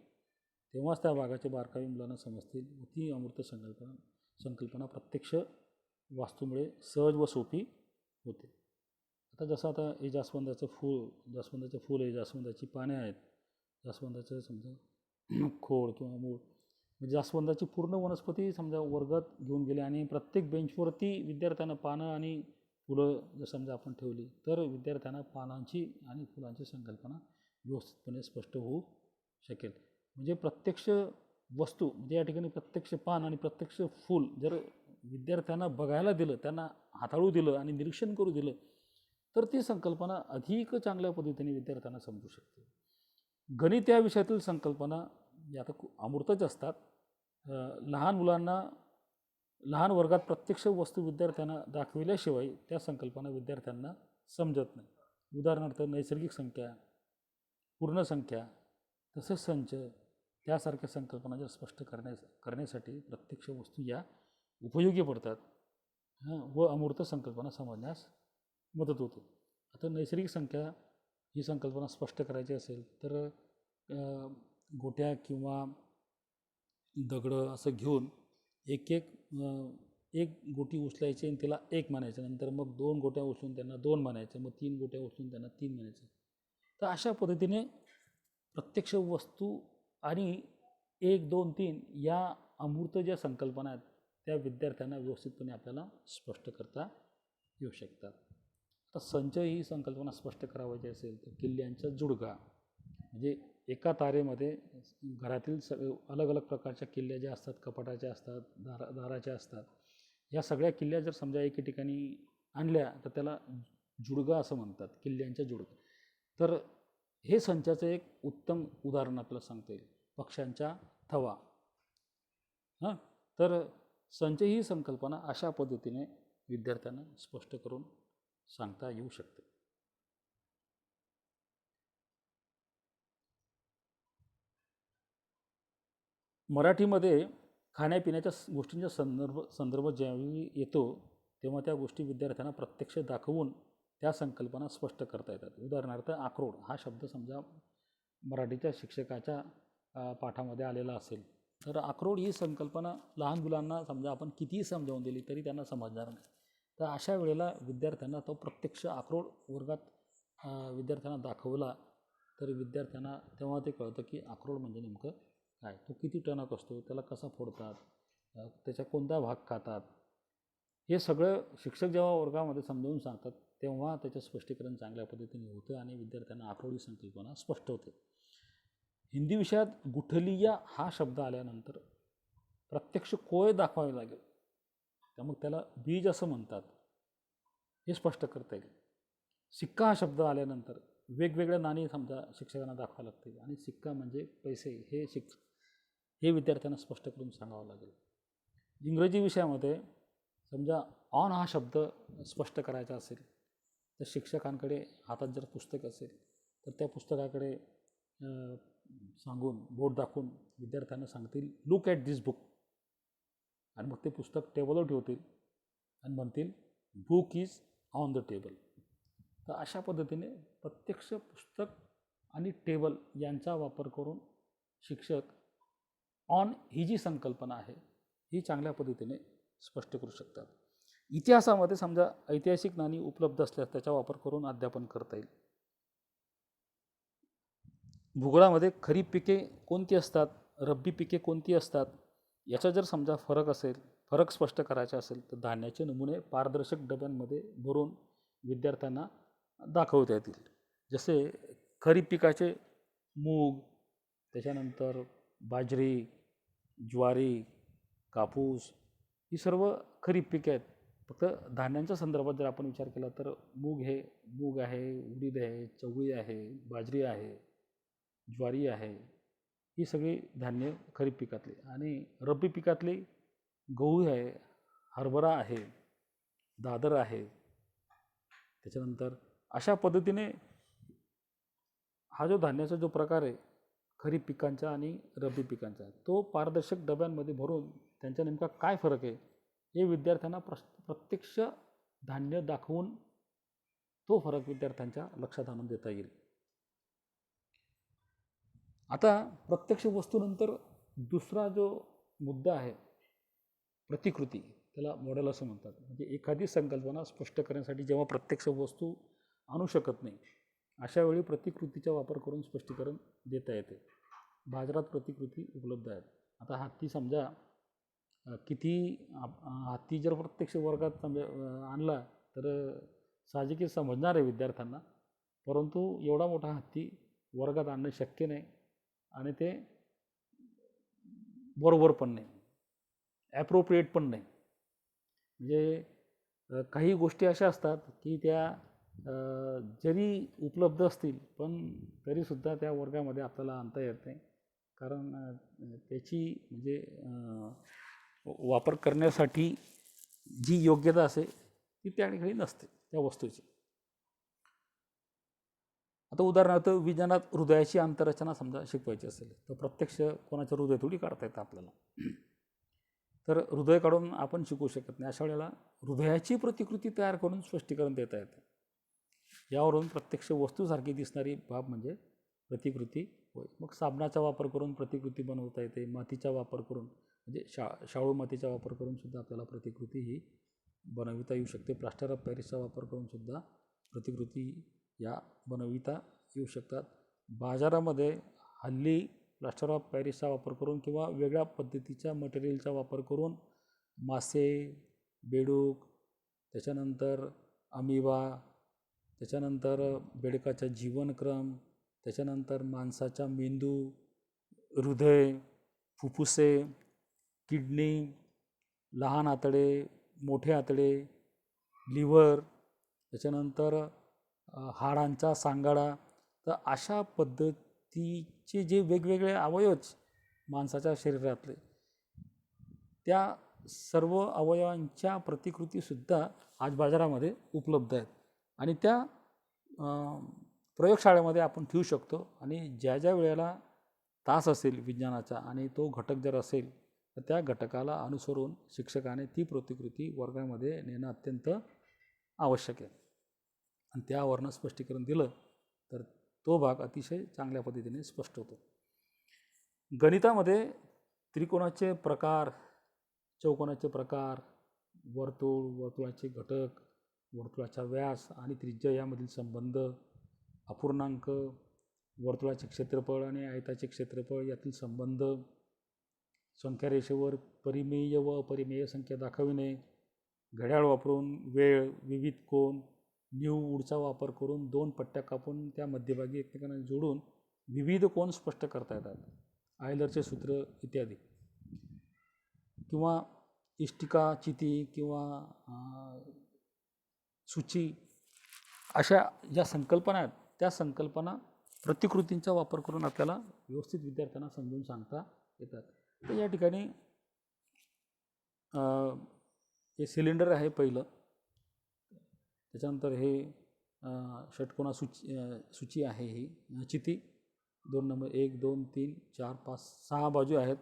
तेव्हाच त्या भागाचे बारकावे मुलांना समजतील व ती अमूर्त संकल्पना प्रत्यक्ष वास्तूमुळे सहज व सोपी होते. आता हे जास्वंदाचं फूल आहे, जास्वंदाची पाने आहेत, जास्वंदाचं समजा खोड किंवा मूळ, म्हणजे जास्वंदाची पूर्ण वनस्पती समजा वर्गात घेऊन गेले आणि प्रत्येक बेंचवरती विद्यार्थ्यांना पानं आणि फुलं जर समजा आपण ठेवली तर विद्यार्थ्यांना पानांची आणि फुलांची संकल्पना व्यवस्थितपणे स्पष्ट होऊ शकेल. म्हणजे प्रत्यक्ष वस्तू म्हणजे या ठिकाणी प्रत्यक्ष पान आणि प्रत्यक्ष फूल जर विद्यार्थ्यांना बघायला दिलं, त्यांना हाताळू दिलं आणि निरीक्षण करू दिलं तर ती संकल्पना अधिक चांगल्या पद्धतीने विद्यार्थ्यांना समजू शकते. गणित या विषयातील संकल्पना या आता अमूर्तच असतात. लहान मुलांना लहान वर्गात प्रत्यक्ष वस्तू विद्यार्थ्यांना दाखविल्याशिवाय त्या संकल्पना विद्यार्थ्यांना समजत नाही. उदाहरणार्थ नैसर्गिक संख्या, पूर्णसंख्या तसेच संच त्यासारख्या संकल्पना जर स्पष्ट करण्यासाठी प्रत्यक्ष वस्तू या उपयोगी पडतात व अमूर्त संकल्पना समजण्यास मदत होते. आता नैसर्गिक संख्या ही संकल्पना स्पष्ट करायची असेल तर गोट्या किंवा दगडं असं घेऊन एक एक एक गोटी उचलायची आणि तिला एक म्हणायचं, नंतर मग 2 गोट्या उचलून त्यांना 2 म्हणायचं, मग 3 गोट्या उचलून त्यांना 3 म्हणायचं. तर अशा पद्धतीने प्रत्यक्ष वस्तू आणि 1, 2, 3 या अमूर्त ज्या संकल्पना आहेत त्या विद्यार्थ्यांना व्यवस्थितपणे आपल्याला स्पष्ट करता येऊ शकतात. आता संचय ही संकल्पना स्पष्ट करावायची असेल तर किल्ल्यांचा जुडगा, म्हणजे एका तारेमध्ये घरातील अलग अलग प्रकारच्या किल्ल्या ज्या असतात, कपाटाच्या असतात, दाराच्या असतात, या सगळ्या किल्ल्या जर समजा एके ठिकाणी आणल्या तर त्याला जुडगा असं म्हणतात, किल्ल्यांच्या जुडगा. तर हे संचाचं एक उत्तम उदाहरण आपल्याला सांगता येईल, पक्ष्यांच्या थवा. तर संचय ही संकल्पना अशा पद्धतीने विद्यार्थ्यांना स्पष्ट करून सांगता येऊ शकते. मराठीमध्ये खाण्यापिण्याच्या गोष्टींचा संदर्भ ज्यावेळी येतो तेव्हा त्या गोष्टी विद्यार्थ्यांना प्रत्यक्ष दाखवून त्या संकल्पना स्पष्ट करता येतात. उदाहरणार्थ अक्रोड हा शब्द समजा मराठीच्या शिक्षकाच्या पाठामध्ये आलेला असेल तर अक्रोड ही संकल्पना लहान मुलांना समजा आपण कितीही समजावून दिली तरी त्यांना समजणार नाही. तर अशा वेळेला विद्यार्थ्यांना तो प्रत्यक्ष अक्रोड वर्गात विद्यार्थ्यांना दाखवला तर विद्यार्थ्यांना तेव्हा ते कळतं की अक्रोड म्हणजे नेमकं काय, तो किती टणक असतो, त्याला कसा फोडतात, त्याचा कोणता भाग खातात, हे सगळं शिक्षक जेव्हा वर्गामध्ये समजावून सांगतात तेव्हा त्याचं स्पष्टीकरण चांगल्या पद्धतीने होतं आणि विद्यार्थ्यांना अक्रोडी संकल्पना स्पष्ट होते. हिंदी विषयात गुठलिया हा शब्द आल्यानंतर प्रत्यक्ष कोय दाखवावे लागेल, त्यामुळे त्याला बीज असं म्हणतात, हे स्पष्ट करता येईल. सिक्का हा शब्द आल्यानंतर वेगवेगळ्या नाणी समजा शिक्षकांना दाखवावं लागते आणि सिक्का म्हणजे पैसे हे विद्यार्थ्यांना स्पष्ट करून सांगावं लागेल. इंग्रजी विषयामध्ये समजा ऑन हा शब्द स्पष्ट करायचा असेल तर शिक्षकांकडे हातात जर पुस्तक असेल तर त्या पुस्तकाकडे सांगून बोर्ड दाखवून विद्यार्थ्यांना सांगतील लुक ॲट दिस बुक, आणि मग ते पुस्तक टेबलवर ठेवतील आणि म्हणतील book is on the table. तर अशा पद्धतीने प्रत्यक्ष पुस्तक आणि टेबल यांचा वापर करून शिक्षक ऑन ही जी संकल्पना आहे ही चांगल्या पद्धतीने स्पष्ट करू शकतात. इतिहासामध्ये समजा ऐतिहासिक नाणी उपलब्ध असल्यास त्याचा वापर करून अध्यापन करता येईल. भूगोलामध्ये खरीप पिके कोणती असतात, रब्बी पिके कोणती असतात, याचा जर समजा फरक स्पष्ट करायचा असेल तर धान्याचे नमुने पारदर्शक डब्यांमध्ये भरून विद्यार्थ्यांना दाखवता येतील. जसे खरीप पिकाचे मूग, त्याच्यानंतर बाजरी, ज्वारी, कापूस ही सर्व खरीप पिके आहेत. फक्त धान्यांच्या संदर्भात जर आपण विचार केला तर मूग आहे, उडीद आहे, चवळी आहे, बाजरी आहे, ज्वारी आहे, ही सगळी धान्य खरीप पिकातली. आणि रब्बी पिकातली गहू आहे, हरभरा आहे, दादर आहे. त्याच्यानंतर अशा पद्धतीने हा जो धान्याचा जो प्रकार आहे खरीप पिकांचा आणि रब्बी पिकांचा, तो पारदर्शक डब्यांमध्ये भरून त्यांचा नेमका काय फरक आहे हे विद्यार्थ्यांना प्रत्यक्ष धान्य दाखवून तो फरक विद्यार्थ्यांच्या लक्षात आणून देता येईल. आता प्रत्यक्ष वस्तूनंतर दुसरा जो मुद्दा आहे प्रतिकृती, त्याला मॉडेल असं म्हणतात. म्हणजे एखादी संकल्पना स्पष्ट करण्यासाठी जेव्हा प्रत्यक्ष वस्तू आणू शकत नाही अशा वेळी प्रतिकृतीचा वापर करून स्पष्टीकरण देता येते. बाजारात प्रतिकृती उपलब्ध आहेत. आता हत्ती समजा हत्ती जर प्रत्यक्ष वर्गात समजा आणला तर साहजिकच समजणार आहे विद्यार्थ्यांना, परंतु एवढा मोठा हत्ती वर्गात आणणं शक्य नाही आणि ते बरोबर पण नाही, ॲप्रोप्रिएट पण नाही. म्हणजे काही गोष्टी अशा असतात की त्या जरी उपलब्ध असतील पण तरीसुद्धा त्या वर्गामध्ये आपल्याला आणता येत नाही, कारण त्याची म्हणजे वापर करण्यासाठी जी योग्यता असेल ती त्या ठिकाणी नसते त्या वस्तूची. आता उदाहरणार्थ विज्ञानात हृदयाची आंतररचना समजा शिकवायची असेल तर प्रत्यक्ष कोणाचं हृदय थोडी काढता येतं आपल्याला, तर हृदय काढून आपण शिकवू शकत नाही. अशा वेळेला हृदयाची प्रतिकृती तयार करून स्पष्टीकरण देता येतं. यावरून प्रत्यक्ष वस्तूसारखी दिसणारी बाब म्हणजे प्रतिकृती होय. मग साबणाचा वापर करून प्रतिकृती बनवता येते, मातीचा वापर करून म्हणजे शाळू मातीचा वापर करून सुद्धा आपल्याला प्रतिकृती ही बनविता येऊ शकते. प्लास्टर ऑफ पॅरिसचा वापर करून सुद्धा प्रतिकृती या बनविता येऊ शकतात. बाजारामध्ये हल्ली प्लास्टर ऑफ पॅरिसचा वापर करून किंवा वेगळ्या पद्धतीच्या मटेरियलचा वापर करून मासे, बेडूक, त्याच्यानंतर अमिबा, त्याच्यानंतर बेडकाचा जीवनक्रम, त्याच्यानंतर माणसाचा मेंदू, हृदय, फुफ्फुसे, किडनी, लहान आतडे, मोठे आतडे, लिव्हर, त्याच्यानंतर हाडांचा सांगाडा, तर अशा पद्धतीचे जे वेगवेगळे अवयवच माणसाच्या शरीरातले त्या सर्व अवयवांच्या प्रतिकृतीसुद्धा आज बाजारामध्ये उपलब्ध आहेत आणि त्या प्रयोगशाळेमध्ये आपण ठेवू शकतो. आणि ज्या ज्या वेळेला तास असेल विज्ञानाचा आणि तो घटक जर असेल तर त्या घटकाला अनुसरून शिक्षकाने ती प्रतिकृती वर्गामध्ये नेणं अत्यंत आवश्यक आहे. आणि त्यावरनं स्पष्टीकरण दिलं तर तो भाग अतिशय चांगल्या पद्धतीने स्पष्ट होतो. गणितामध्ये त्रिकोणाचे प्रकार, चौकोनाचे प्रकार, वर्तुळ, वर्तुळाचे घटक, वर्तुळाचा व्यास आणि त्रिज्या यामधील संबंध, अपूर्णांक, वर्तुळाचे क्षेत्रफळ आणि आयताचे क्षेत्रफळ यातील संबंध, संख्यारेषेवर परिमेय व अपरिमेय संख्या दाखविणे, घड्याळ वापरून वेळ, विविध कोन, न्यू वूडचा वापर करून दोन पट्ट्या कापून त्या मध्यभागी एकमेकांना जोडून विविध कोन स्पष्ट करता येतात, आयलरचे सूत्र इत्यादी. किंवा इष्टिका, चिती किंवा सूची अशा ज्या संकल्पना आहेत त्या संकल्पना प्रतिकृतींचा वापर करून आपल्याला व्यवस्थित विद्यार्थ्यांना समजून सांगता येतात. तर या ठिकाणी हे सिलेंडर आहे पहिलं, त्याच्यानंतर हे षटकोना सूची आहे, ही चिती 2 नंबर 1 2 3 4 5 6 बाजू आहेत,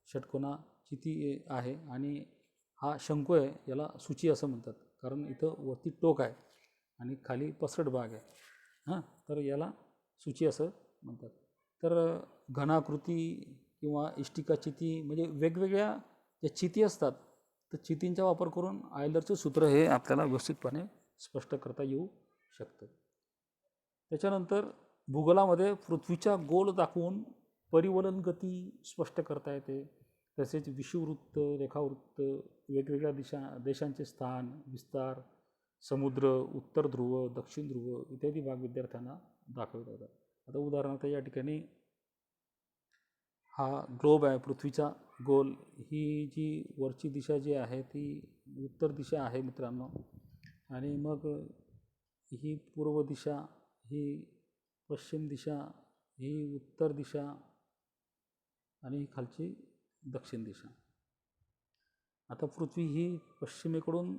षटकोना चिती आहे आणि हा शंकू आहे, याला सूची असं म्हणतात कारण इथं वरती टोक आहे आणि खाली पसरट भाग आहे. तर याला सूची असं म्हणतात. तर घनाकृती किंवा इष्टिका चिती म्हणजे वेगवेगळ्या ज्या चिती असतात तर चितींचा वापर करून आयलरचं सूत्र हे आपल्याला व्यवस्थितपणे स्पष्ट करता येऊ शकतं. त्याच्यानंतर भूगोलामध्ये पृथ्वीच्या गोल दाखवून परिवलन गती स्पष्ट करता येते. तसेच विषुववृत्त, रेखावृत्त, वेगवेगळ्या देशांचे स्थान, विस्तार, समुद्र, उत्तर ध्रुव, दक्षिण ध्रुव इत्यादी भाग विद्यार्थ्यांना दाखवले जातात. आता उदाहरणार्थ या ठिकाणी हा ग्लोब आहे, पृथ्वीचा गोल. ही जी वरची दिशा जी आहे ती उत्तर दिशा आहे मित्रांनो, आणि मग ही पूर्व दिशा, ही पश्चिम दिशा, ही उत्तर दिशा आणि ही खालची दक्षिण दिशा. आता पृथ्वी ही पश्चिमेकडून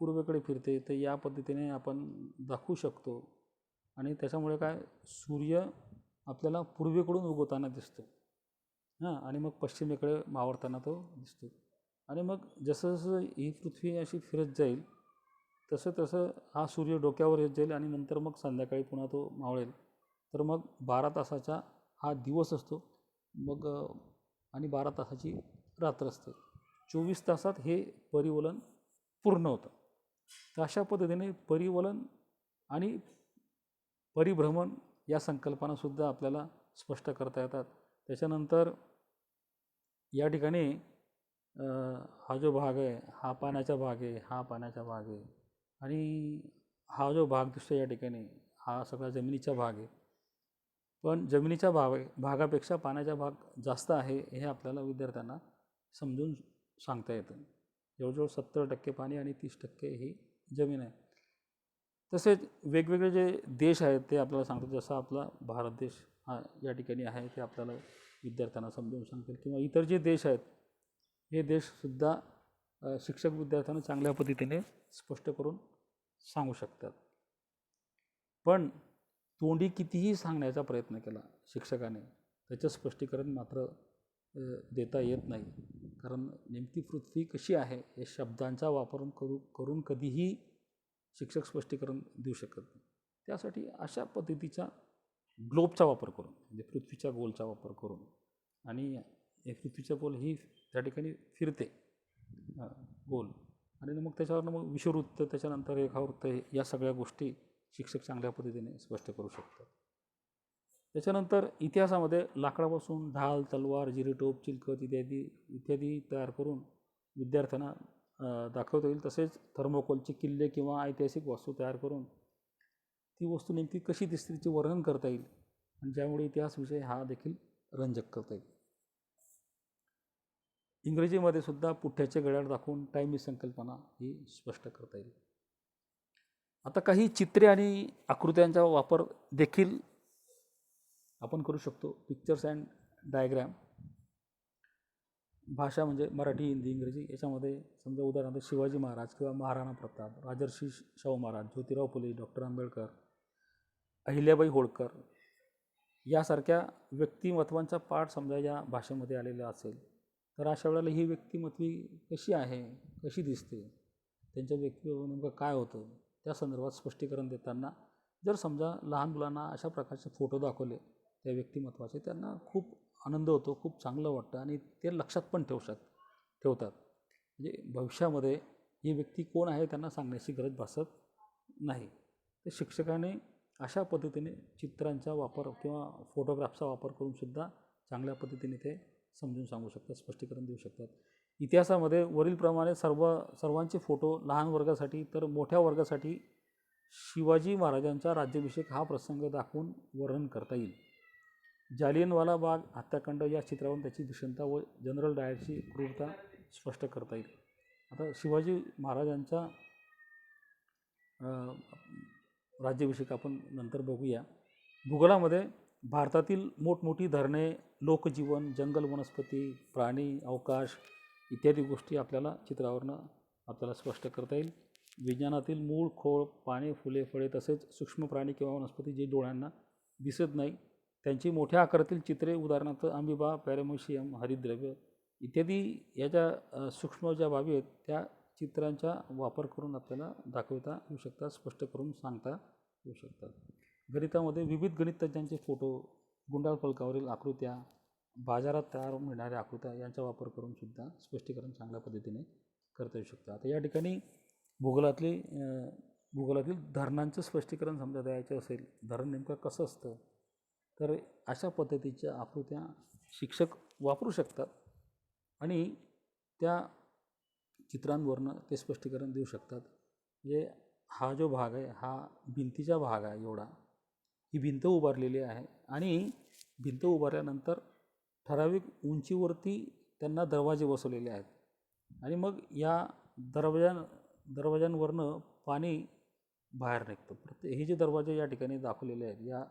पूर्वेकडे फिरते, तर या पद्धतीने आपण दाखवू शकतो. आणि त्याच्यामुळे काय, सूर्य आपल्याला पूर्वेकडून उगवताना दिसतो आणि मग पश्चिमेकडे मावळताना तो दिसतो. आणि मग जसं जसं ही पृथ्वी अशी फिरत जाईल तसं तसं हा सूर्य डोक्यावर येत जाईल आणि नंतर मग संध्याकाळी पुन्हा तो मावळेल. तर मग 12 तासाचा हा दिवस असतो, मग आणि 12 तासाची रात्र असते. 24 तासात हे परिवलन पूर्ण होतं. तर अशा पद्धतीने परिवलन आणि परिभ्रमण या संकल्पनासुद्धा आपल्याला स्पष्ट करता येतात. त्याच्यानंतर या ठिकाणी हा जो भाग आहे हा पाण्याचा भाग आहे, हा पाण्याचा भाग आहे, आणि हा जो भाग दिसतो या ठिकाणी हा सगळा जमिनीचा भाग आहे. पण जमिनीच्या भागापेक्षा पाण्याचा भाग जास्त आहे हे आपल्याला विद्यार्थ्यांना समजून सांगता येतं. जवळजवळ 70% पाणी आणि 30% ही जमीन आहे. तसेच वेगवेगळे जे देश आहेत ते आपल्याला सांगतात. जसं आपला भारत देश हा या ठिकाणी आहे ते आपल्याला विद्यार्थ्यांना समजून सांगतील. किंवा इतर जे देश आहेत हे देशसुद्धा शिक्षक विद्यार्थ्यांना चांगल्या पद्धतीने स्पष्ट करून सांगू शकतात. पण तोंडी कितीही सांगण्याचा प्रयत्न केला शिक्षकाने, त्याचं स्पष्टीकरण मात्र देता येत नाही. कारण नेमकी पृथ्वी कशी आहे हे शब्दांचा वापर करून कधीही शिक्षक स्पष्टीकरण देऊ शकत नाही. त्यासाठी अशा पद्धतीचा ग्लोबचा वापर करून म्हणजे पृथ्वीच्या गोलचा वापर करून आणि हे पृथ्वीच्या गोल ही त्या ठिकाणी फिरते गोल आणि मग त्याच्यावरनं मग विषुववृत्त त्याच्यानंतर रेखावृत्त या सगळ्या गोष्टी शिक्षक चांगल्या पद्धतीने स्पष्ट करू शकतात. त्याच्यानंतर इतिहासामध्ये लाकडापासून ढाल, तलवार, जिरेटोप, चिलखत इत्यादी तयार करून विद्यार्थ्यांना दाखवता येईल. तसेच थर्मोकोलचे किल्ले किंवा ऐतिहासिक वास्तू तयार करून ती वस्तू नेमकी कशी दिसते तिचे वर्णन करता येईल आणि ज्यामुळे इतिहास विषय हा देखील रंजक करता येईल. इंग्रजीमध्ये सुद्धा पुठ्ठ्याचे घड्याळ दाखवून टाईम ही संकल्पना ही स्पष्ट करता येईल. आता काही चित्रे आणि आकृत्यांचा वापर देखील आपण करू शकतो. Pictures and diagram. भाषा म्हणजे मराठी, हिंदी, इंग्रजी याच्यामध्ये समजा उदाहरणार्थ शिवाजी महाराज किंवा महाराणा प्रताप, राजर्षी शाहू महाराज, ज्योतिराव फुले, डॉक्टर आंबेडकर, अहिल्याबाई होळकर यासारख्या व्यक्तिमत्वांचा पाठ समजा या भाषेमध्ये आलेला असेल तर अशा वेळेला ही व्यक्तिमत्वे कशी आहे, कशी दिसते, त्यांच्या व्यक्तिमत्व नेमकं काय होतं त्या संदर्भात स्पष्टीकरण देताना जर समजा लहान मुलांना अशा प्रकारचे फोटो दाखवले त्या व्यक्तिमत्वाचे त्यांना खूप आनंद होतो, खूप चांगलं वाटतं आणि ते लक्षात पण ठेवतात. म्हणजे भविष्यामध्ये ही व्यक्ती कोण आहे त्यांना सांगण्याची गरज भासत नाही. तर शिक्षकाने अशा पद्धतीने चित्रांचा वापर किंवा फोटोग्राफचा वापर करून सुद्धा चांगल्या पद्धतीने ते समजून सांगू शकतात, स्पष्टीकरण देऊ शकतात. इतिहासामध्ये वरीलप्रमाणे सर्वांचे फोटो लहान वर्गासाठी तर मोठ्या वर्गासाठी शिवाजी महाराजांचा राज्याभिषेक हा प्रसंग दाखवून वर्णन करता येईल. जालियनवाला बाग हत्याकांड या चित्रावरून त्याची भीषणता व जनरल डायरची क्रूरता स्पष्ट करता येईल. आता शिवाजी महाराजांचा राज्याभिषेक आपण नंतर बघूया. भूगोलामध्ये भारतातील मोठमोठी धरणे, लोकजीवन, जंगल, वनस्पती, प्राणी, अवकाश इत्यादी गोष्टी आपल्याला चित्रावरनं स्पष्ट करता येईल. विज्ञानातील मूळ, खोड, पाने, फुले, फळे तसेच सूक्ष्म प्राणी किंवा वनस्पती जे डोळ्यांना दिसत नाही त्यांची मोठ्या आकारातील चित्रे उदाहरणार्थ अमिबा, पॅरामेशियम, हरितद्रव्य इत्यादी याच्या सूक्ष्म ज्या बाबी आहेत त्या चित्रांचा वापर करून आपल्याला दाखवता येऊ शकतात, स्पष्ट करून सांगता येऊ शकतात. गणितामध्ये विविध गणितज्ञांचे फोटो, गुंडाळ फलकावरील आकृत्या, बाजारात तयार मिळणाऱ्या आकृत्या यांचा वापर करून सुद्धा स्पष्टीकरण चांगल्या पद्धतीने करता येऊ शकतं. आता या ठिकाणी भूगोलातील धरणांचं स्पष्टीकरण समजा द्यायचं असेल, धरण नेमकं कसं असतं तर अशा पद्धतीच्या आकृत्या शिक्षक वापरू शकतात आणि त्या चित्रांवरनं ते स्पष्टीकरण देऊ शकतात. म्हणजे हा जो भाग आहे हा भिंतीचा भाग आहे एवढा, ही भिंत उभारलेली आहे आणि भिंत उभारल्यानंतर ठराविक उंचीवरती त्यांना दरवाजे बसवलेले आहेत आणि मग या दरवाजांवरनं पाणी बाहेर निघतं. हे जे दरवाजे या ठिकाणी दाखवलेले आहेत या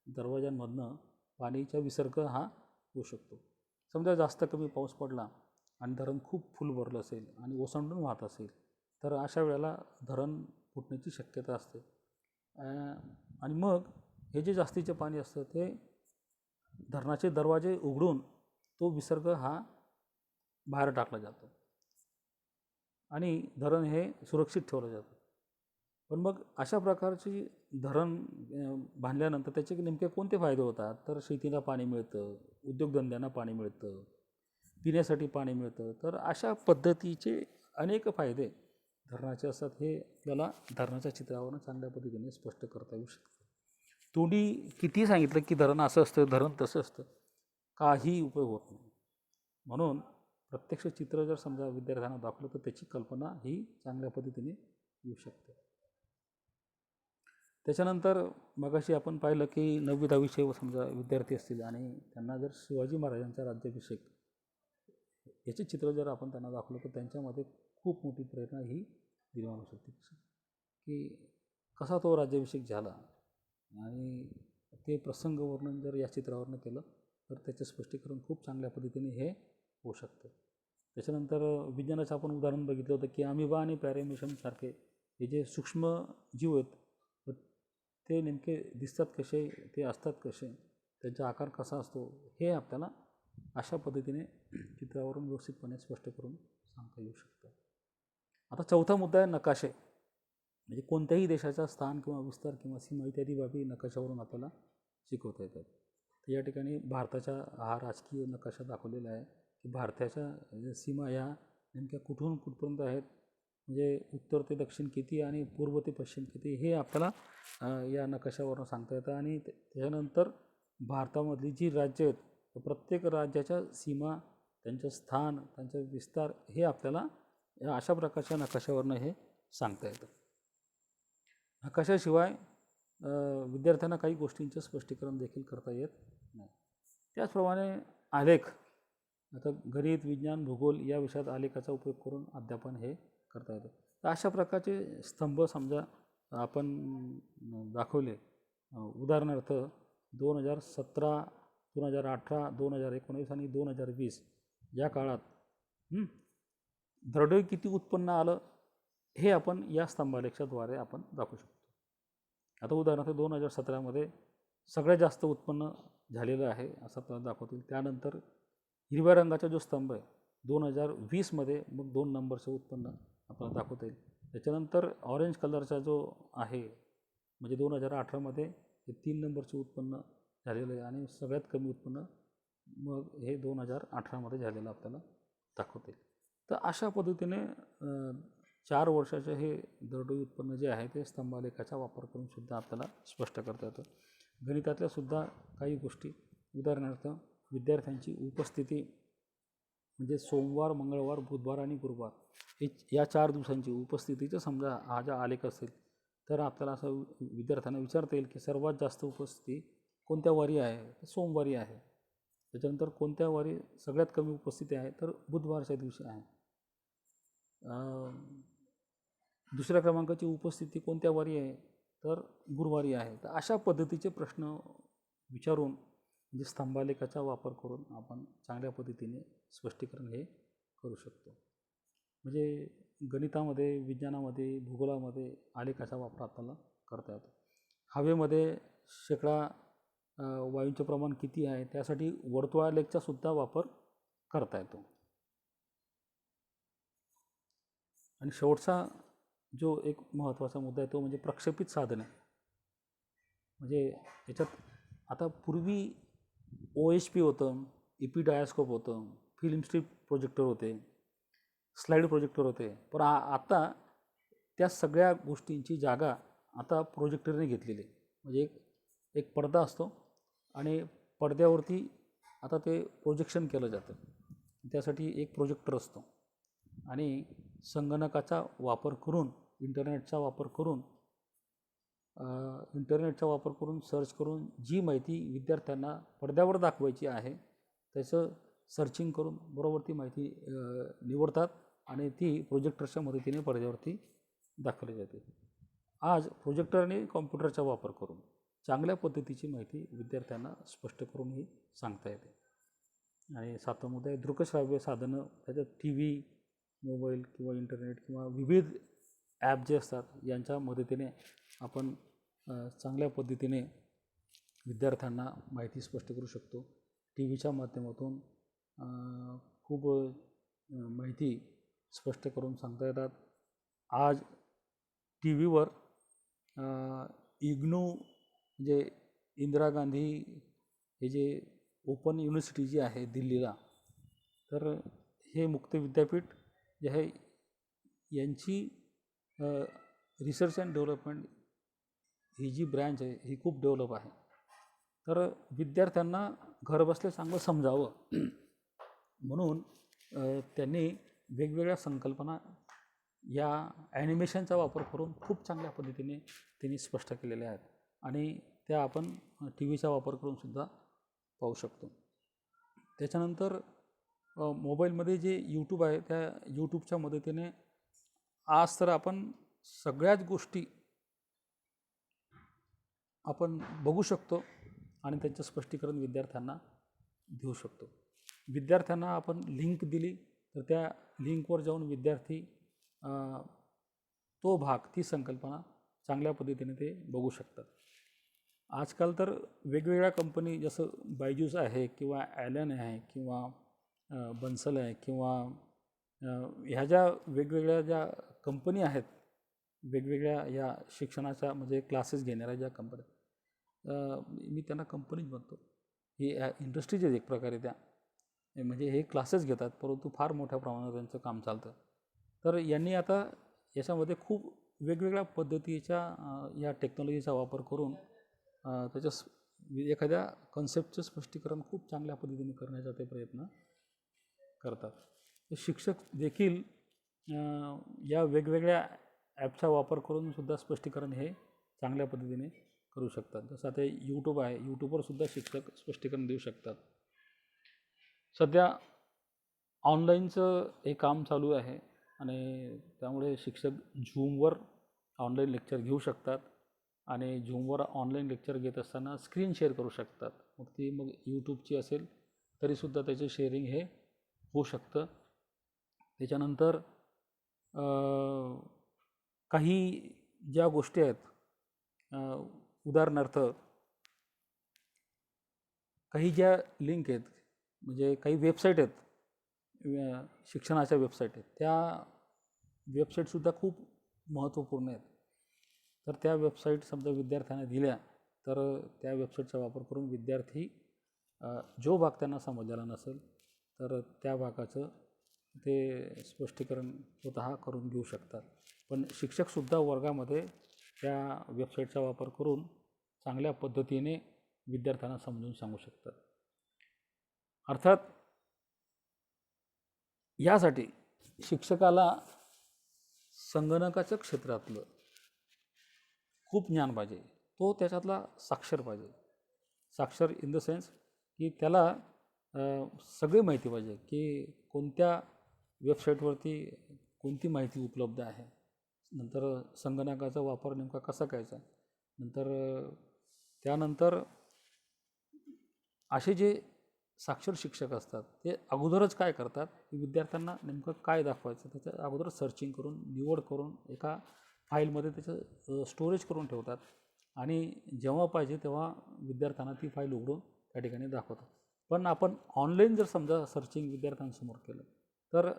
दरवाजांमधनं पाणीचा विसर्ग हा होऊ शकतो. समजा जास्त कमी पाऊस पडला आणि धरण खूप फुल भरलं असेल आणि ओसंडून वाहत असेल तर अशा वेळेला धरण फुटण्याची शक्यता असते आणि मग हे जे जास्तीचे पाणी असतं ते धरणाचे दरवाजे उघडून तो विसर्ग हा बाहेर टाकला जातो आणि धरण हे सुरक्षित ठेवलं जातं. पण मग अशा प्रकारची धरण बांधल्यानंतर त्याचे नेमके कोणते फायदे होतात तर शेतीला पाणी मिळतं, उद्योगधंद्यांना पाणी मिळतं, पिण्यासाठी पाणी मिळतं. तर अशा पद्धतीचे अनेक फायदे धरणाचे असतात. हे आपल्याला धरणाच्या चित्रावरून चांगल्या पद्धतीने स्पष्ट करता येऊ शकतं. तोंडी किती सांगितलं की धरण असं असतं, धरण तसं असतं, काही उपयोग होत नाही. म्हणून प्रत्यक्ष चित्र जर समजा विद्यार्थ्यांना दाखवलं तर त्याची कल्पना ही चांगल्या पद्धतीने येऊ शकते. त्याच्यानंतर मगाशी आपण पाहिलं की 9वी 10वीचे समजा विद्यार्थी असतील आणि त्यांना जर शिवाजी महाराजांचा राज्याभिषेक याचे चित्र जर आपण त्यांना दाखवलं तर त्यांच्यामध्ये खूप मोठी प्रेरणा ही निर्माण होऊ शकते की कसा तो राज्याभिषेक झाला आणि ते प्रसंग वर्णन जर या चित्रावरनं केलं तर त्याचं स्पष्टीकरण खूप चांगल्या पद्धतीने हे होऊ शकतं. त्याच्यानंतर विज्ञानाचं आपण उदाहरण बघितलं होतं की अमिबा आणि पॅरामेशियम सारखे हे जे सूक्ष्म जीव आहेत ते नेमके दिसतात कसे, ते असतात कसे, त्यांचा आकार कसा असतो हे आपल्याला अशा पद्धतीने चित्रावरून व्यवस्थितपणे स्पष्ट करून सांगता येऊ शकतं. आता चौथा मुद्दा आहे नकाशे. म्हणजे कोणत्याही देशाचा स्थान किंवा विस्तार किंवा सीमा इत्यादी बाबी नकाशावरून आपल्याला शिकवता येतात. तर या ठिकाणी भारताचा हा राजकीय नकाशा दाखवलेला आहे की भारताच्या सीमा या नेमक्या कुठून कुठपर्यंत आहेत, म्हणजे उत्तर ते दक्षिण किती आणि पूर्व ते पश्चिम किती हे आपल्याला या नकाशावरून सांगता येतं. आणि त्याच्यानंतर भारतामधली जी राज्य आहेत तर प्रत्येक राज्याच्या सीमा, त्यांचं स्थान, त्यांचा विस्तार हे आपल्याला या अशा प्रकारच्या नकाशावरनं हे सांगता येतं. नकाशाशिवाय विद्यार्थ्यांना काही गोष्टींचं स्पष्टीकरण देखील करता येत नाही. त्याचप्रमाणे आलेख, आता गणित, विज्ञान, भूगोल या विषयात आलेखाचा उपयोग करून अध्यापन हे करता येतं. तर अशा प्रकारचे स्तंभ समजा आपण दाखवले. उदाहरणार्थ 2017, 2018, 2019 आणि 2020 या काळात दरडोई किती उत्पन्न आलं हे आपण या स्तंभालेखाद्वारे आपण दाखवू शकतो. आता उदाहरणार्थ 2017मध्ये सगळ्यात जास्त उत्पन्न झालेलं आहे असं आपल्याला दाखवतील. त्यानंतर हिरव्या रंगाचा जो स्तंभ आहे 2020मध्ये मग 2 नंबरचं उत्पन्न आपल्याला दाखवता येईल. त्याच्यानंतर ऑरेंज कलरचा जो आहे म्हणजे 2018मध्ये हे 3 नंबरचे उत्पन्न झालेलं आहे आणि सगळ्यात कमी उत्पन्न मग हे 2018मध्ये झालेलं आपल्याला दाखवता येईल. तर अशा पद्धतीने 4 वर्षाचे हे दरडोई उत्पन्न जे आहे ते स्तंभालेखाचा वापर करून सुद्धा आपल्याला स्पष्ट करता येतं. गणितातल्या सुद्धा काही गोष्टी, उदाहरणार्थ विद्यार्थ्यांची उपस्थिती म्हणजे सोमवार, मंगळवार, बुधवार आणि गुरुवार हे या 4 दिवसांची उपस्थितीचं समजा हा जो आलेख असेल तर आपल्याला असं विद्यार्थ्यांना विचारता येईल की सर्वात जास्त उपस्थिती कोणत्या वारी आहे, तर सोमवारी आहे. त्याच्यानंतर कोणत्या वारी सगळ्यात कमी उपस्थिती आहे, तर बुधवारच्या दिवशी आहे. दुसऱ्या क्रमांकाची उपस्थिती कोणत्या वारी आहे, तर गुरुवारी आहे. तर अशा पद्धतीचे प्रश्न विचारून म्हणजे स्तंभालेखाचा वापर करून आपण चांगल्या पद्धतीने स्पष्टीकरण हे करू शकतो. म्हणजे गणितामध्ये, विज्ञानामध्ये, भूगोलामध्ये आलेखाचा वापर आपल्याला करता येतो. हवेमध्ये शेकडा वायूंचे प्रमाण किती आहे त्यासाठी वर्तुळालेखचा सुद्धा वापर करता येतो. आणि शेवटचा जो एक महत्त्वाचा मुद्दा आहे तो म्हणजे प्रक्षेपित साधने. म्हणजे याच्यात आता पूर्वी OHP होतं, इपिडायस्कोप होतं, फिल्म स्ट्रिप प्रोजेक्टर होते, स्लाईड प्रोजेक्टर होते. पण आता त्या सगळ्या गोष्टींची जागा आता प्रोजेक्टरने घेतलेली आहे. म्हणजे एक पडदा असतो आणि पडद्यावरती आता ते प्रोजेक्शन केलं जातं. त्यासाठी एक प्रोजेक्टर असतो आणि संगणकाचा वापर करून, इंटरनेटचा वापर करून सर्च करून जी माहिती विद्यार्थ्यांना पडद्यावर दाखवायची आहे त्याचं सर्चिंग करून बरोबर ती माहिती निवडतात आणि ती प्रोजेक्टरच्या मदतीने पडद्यावरती दाखवली जाते. आज प्रोजेक्टर आणि कॉम्प्युटरचा वापर करून चांगल्या पद्धतीची माहिती विद्यार्थ्यांना स्पष्ट करूनही सांगता येते. आणि 7वा मुद्दा आहे दृकश्राव्य साधनं. त्याच्यात TV, मोबाईल किंवा इंटरनेट किंवा विविध ॲप जे असतात यांच्या मदतीने आपण चांगल्या पद्धतीने विद्यार्थ्यांना माहिती स्पष्ट करू शकतो. TVच्या माध्यमातून खूप माहिती स्पष्ट करून सांगता येतात. आज TVवर इग्नू म्हणजे इंदिरा गांधी हे जे ओपन युनिव्हर्सिटी जी आहे दिल्लीला, तर हे मुक्त विद्यापीठ जे आहे यांची रिसर्च अँड डेव्हलपमेंट ही जी ब्रँच आहे ही खूप डेव्हलप आहे. तर विद्यार्थ्यांना घरबसल्या चांगलं समजावं म्हणून त्यांनी वेगवेगळ्या संकल्पना या ॲनिमेशनचा वापर करून खूप चांगल्या पद्धतीने त्यांनी स्पष्ट केलेल्या आहेत आणि त्या आपण TVचा वापर करूनसुद्धा पाहू शकतो. त्याच्यानंतर मोबाईलमध्ये जे यूट्यूब आहे त्या यूट्यूबच्या मदतीने आज तर आपण सगळ्याच गोष्टी आपण बघू शकतो आणि त्यांचं स्पष्टीकरण विद्यार्थ्यांना देऊ शकतो. विद्यार्थ्यांना आपण लिंक दिली तर त्या लिंकवर जाऊन विद्यार्थी तो भाग, ती संकल्पना चांगल्या पद्धतीने ते बघू शकतात. आजकाल तर वेगवेगळ्या कंपनी जसं बायजूस आहे किंवा ॲलन आहे किंवा बन्सल आहे किंवा ह्या ज्या वेगवेगळ्या ज्या कंपनी आहेत वेगवेगळ्या या शिक्षणाच्या म्हणजे क्लासेस घेणाऱ्या ज्या कंपन्या, मी त्यांना कंपनीच म्हणतो, ही इंडस्ट्रीज आहेत एक प्रकारे त्या, म्हणजे हे क्लासेस घेतात परंतु फार मोठ्या प्रमाणावर त्यांचं काम चालतं. तर यांनी आता याच्यामध्ये खूप वेगवेगळ्या पद्धतीच्या या टेक्नॉलॉजीचा वापर करून त्याच्या एखाद्या कन्सेप्टचं स्पष्टीकरण खूप चांगल्या पद्धतीने करण्याचा ते प्रयत्न करतात. तर शिक्षक देखील या वेगवेगळ्या ॲपचा वापर करून सुद्धा स्पष्टीकरण हे चांगल्या पद्धतीने करू शकतात. जसं आता यूट्यूब आहे, यूट्यूबवर सुद्धा शिक्षक स्पष्टीकरण देऊ शकतात. सध्या ऑनलाईनचं हे काम चालू आहे आणि त्यामुळे शिक्षक झूमवर ऑनलाईन लेक्चर घेऊ शकतात आणि झूमवर ऑनलाईन लेक्चर घेत असताना स्क्रीन शेअर करू शकतात. मग ती यूट्यूबची असेल तरीसुद्धा त्याचे शेअरिंग हे होऊ शकतं. त्याच्यानंतर काही ज्या गोष्टी आहेत, उदाहरणार्थ काही ज्या लिंक आहेत म्हणजे काही वेबसाईट आहेत, शिक्षणाच्या वेबसाईट आहेत, त्या वेबसाईटसुद्धा खूप महत्त्वपूर्ण आहेत. तर त्या वेबसाईट समजा विद्यार्थ्यांना दिल्या तर त्या वेबसाईटचा वापर करून विद्यार्थी जो भाग त्यांना समजलेला नसेल तर त्या भागाचं ते स्पष्टीकरण स्वतः करून घेऊ शकतात. पण शिक्षकसुद्धा वर्गामध्ये त्या वेबसाईटचा वापर करून चांगल्या पद्धतीने विद्यार्थ्यांना समजून सांगू शकतात. अर्थात यासाठी शिक्षकाला संगणकाच्या क्षेत्रातलं खूप ज्ञान पाहिजे. तो त्याच्यातला साक्षर पाहिजे. साक्षर इन द सेन्स की त्याला सगळी माहिती पाहिजे की कोणत्या वेबसाईटवरती कोणती माहिती उपलब्ध आहे, नंतर संगणकाचा वापर नेमका कसा करायचा, नंतर त्यानंतर असे जे साक्षर शिक्षक असतात ते अगोदरच काय करतात की विद्यार्थ्यांना नेमकं काय दाखवायचं त्याच्या अगोदर सर्चिंग करून निवड करून एका फाईलमध्ये त्याचं स्टोरेज करून ठेवतात आणि जेव्हा पाहिजे तेव्हा विद्यार्थ्यांना ती फाईल उघडून त्या ठिकाणी दाखवतात. पण आपण ऑनलाईन जर समजा सर्चिंग विद्यार्थ्यांसमोर केलं तर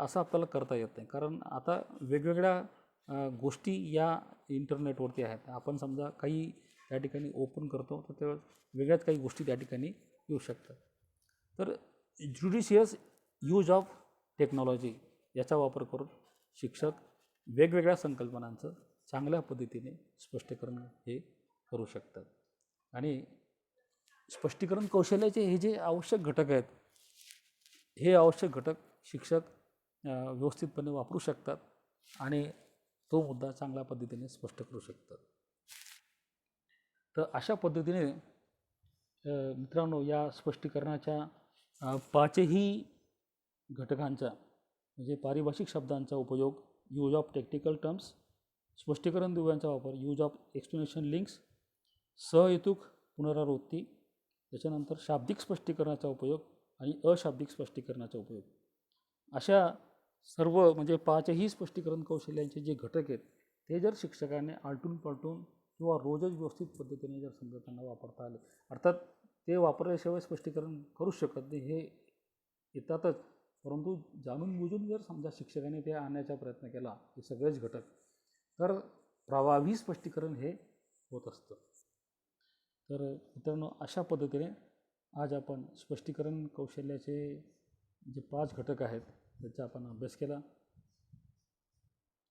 असं आपल्याला करता येत नाही, कारण आता वेगवेगळ्या गोष्टी या इंटरनेटवरती आहेत. आपण समजा काही त्या ठिकाणी ओपन करतो तर त्या वेगळ्याच काही गोष्टी त्या ठिकाणी येऊ शकतात. तर ज्युडिशियस यूज ऑफ टेक्नॉलॉजी याचा वापर करून शिक्षक वेगवेगळ्या संकल्पनांचं चांगल्या पद्धतीने स्पष्टीकरण हे करू शकतात. आणि स्पष्टीकरण कौशल्याचे हे जे आवश्यक घटक आहेत, हे आवश्यक घटक शिक्षक व्यवस्थितपणे वापरू शकतात आणि तो मुद्दा चांगल्या पद्धतीने स्पष्ट करू शकतात. तर अशा पद्धतीने मित्रांनो या स्पष्टीकरणाच्या पाचही घटकांचा म्हणजे पारिभाषिक शब्दांचा उपयोग, यूज ऑफ टेक्निकल टर्म्स, स्पष्टीकरण दुव्यांचा वापर, यूज ऑफ एक्सप्लेनेशन लिंक्स, सहहेतुक पुनरावृत्ती, त्याच्यानंतर शाब्दिक स्पष्टीकरणाचा उपयोग आणि अशाब्दिक स्पष्टीकरणाचा उपयोग, अशा सर्व म्हणजे पाचही स्पष्टीकरण कौशल्यांचे जे घटक आहेत ते जर शिक्षकाने आलटून पालटून किंवा रोजच व्यवस्थित पद्धतीने जर समजा त्यांना वापरता आले, अर्थात ते वापरल्याशिवाय स्पष्टीकरण करूच शकत नाही, हे येतातच, परंतु जाणून बुजून जर समजा शिक्षकाने ते आणण्याचा प्रयत्न केला हे सगळेच घटक तर प्रभावी स्पष्टीकरण हे होत असतं. तर मित्रांनो अशा पद्धतीने आज आपण स्पष्टीकरण कौशल्याचे जे 5 घटक आहेत त्याचा आपण अभ्यास केला.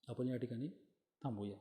आपण या ठिकाणी थांबूया.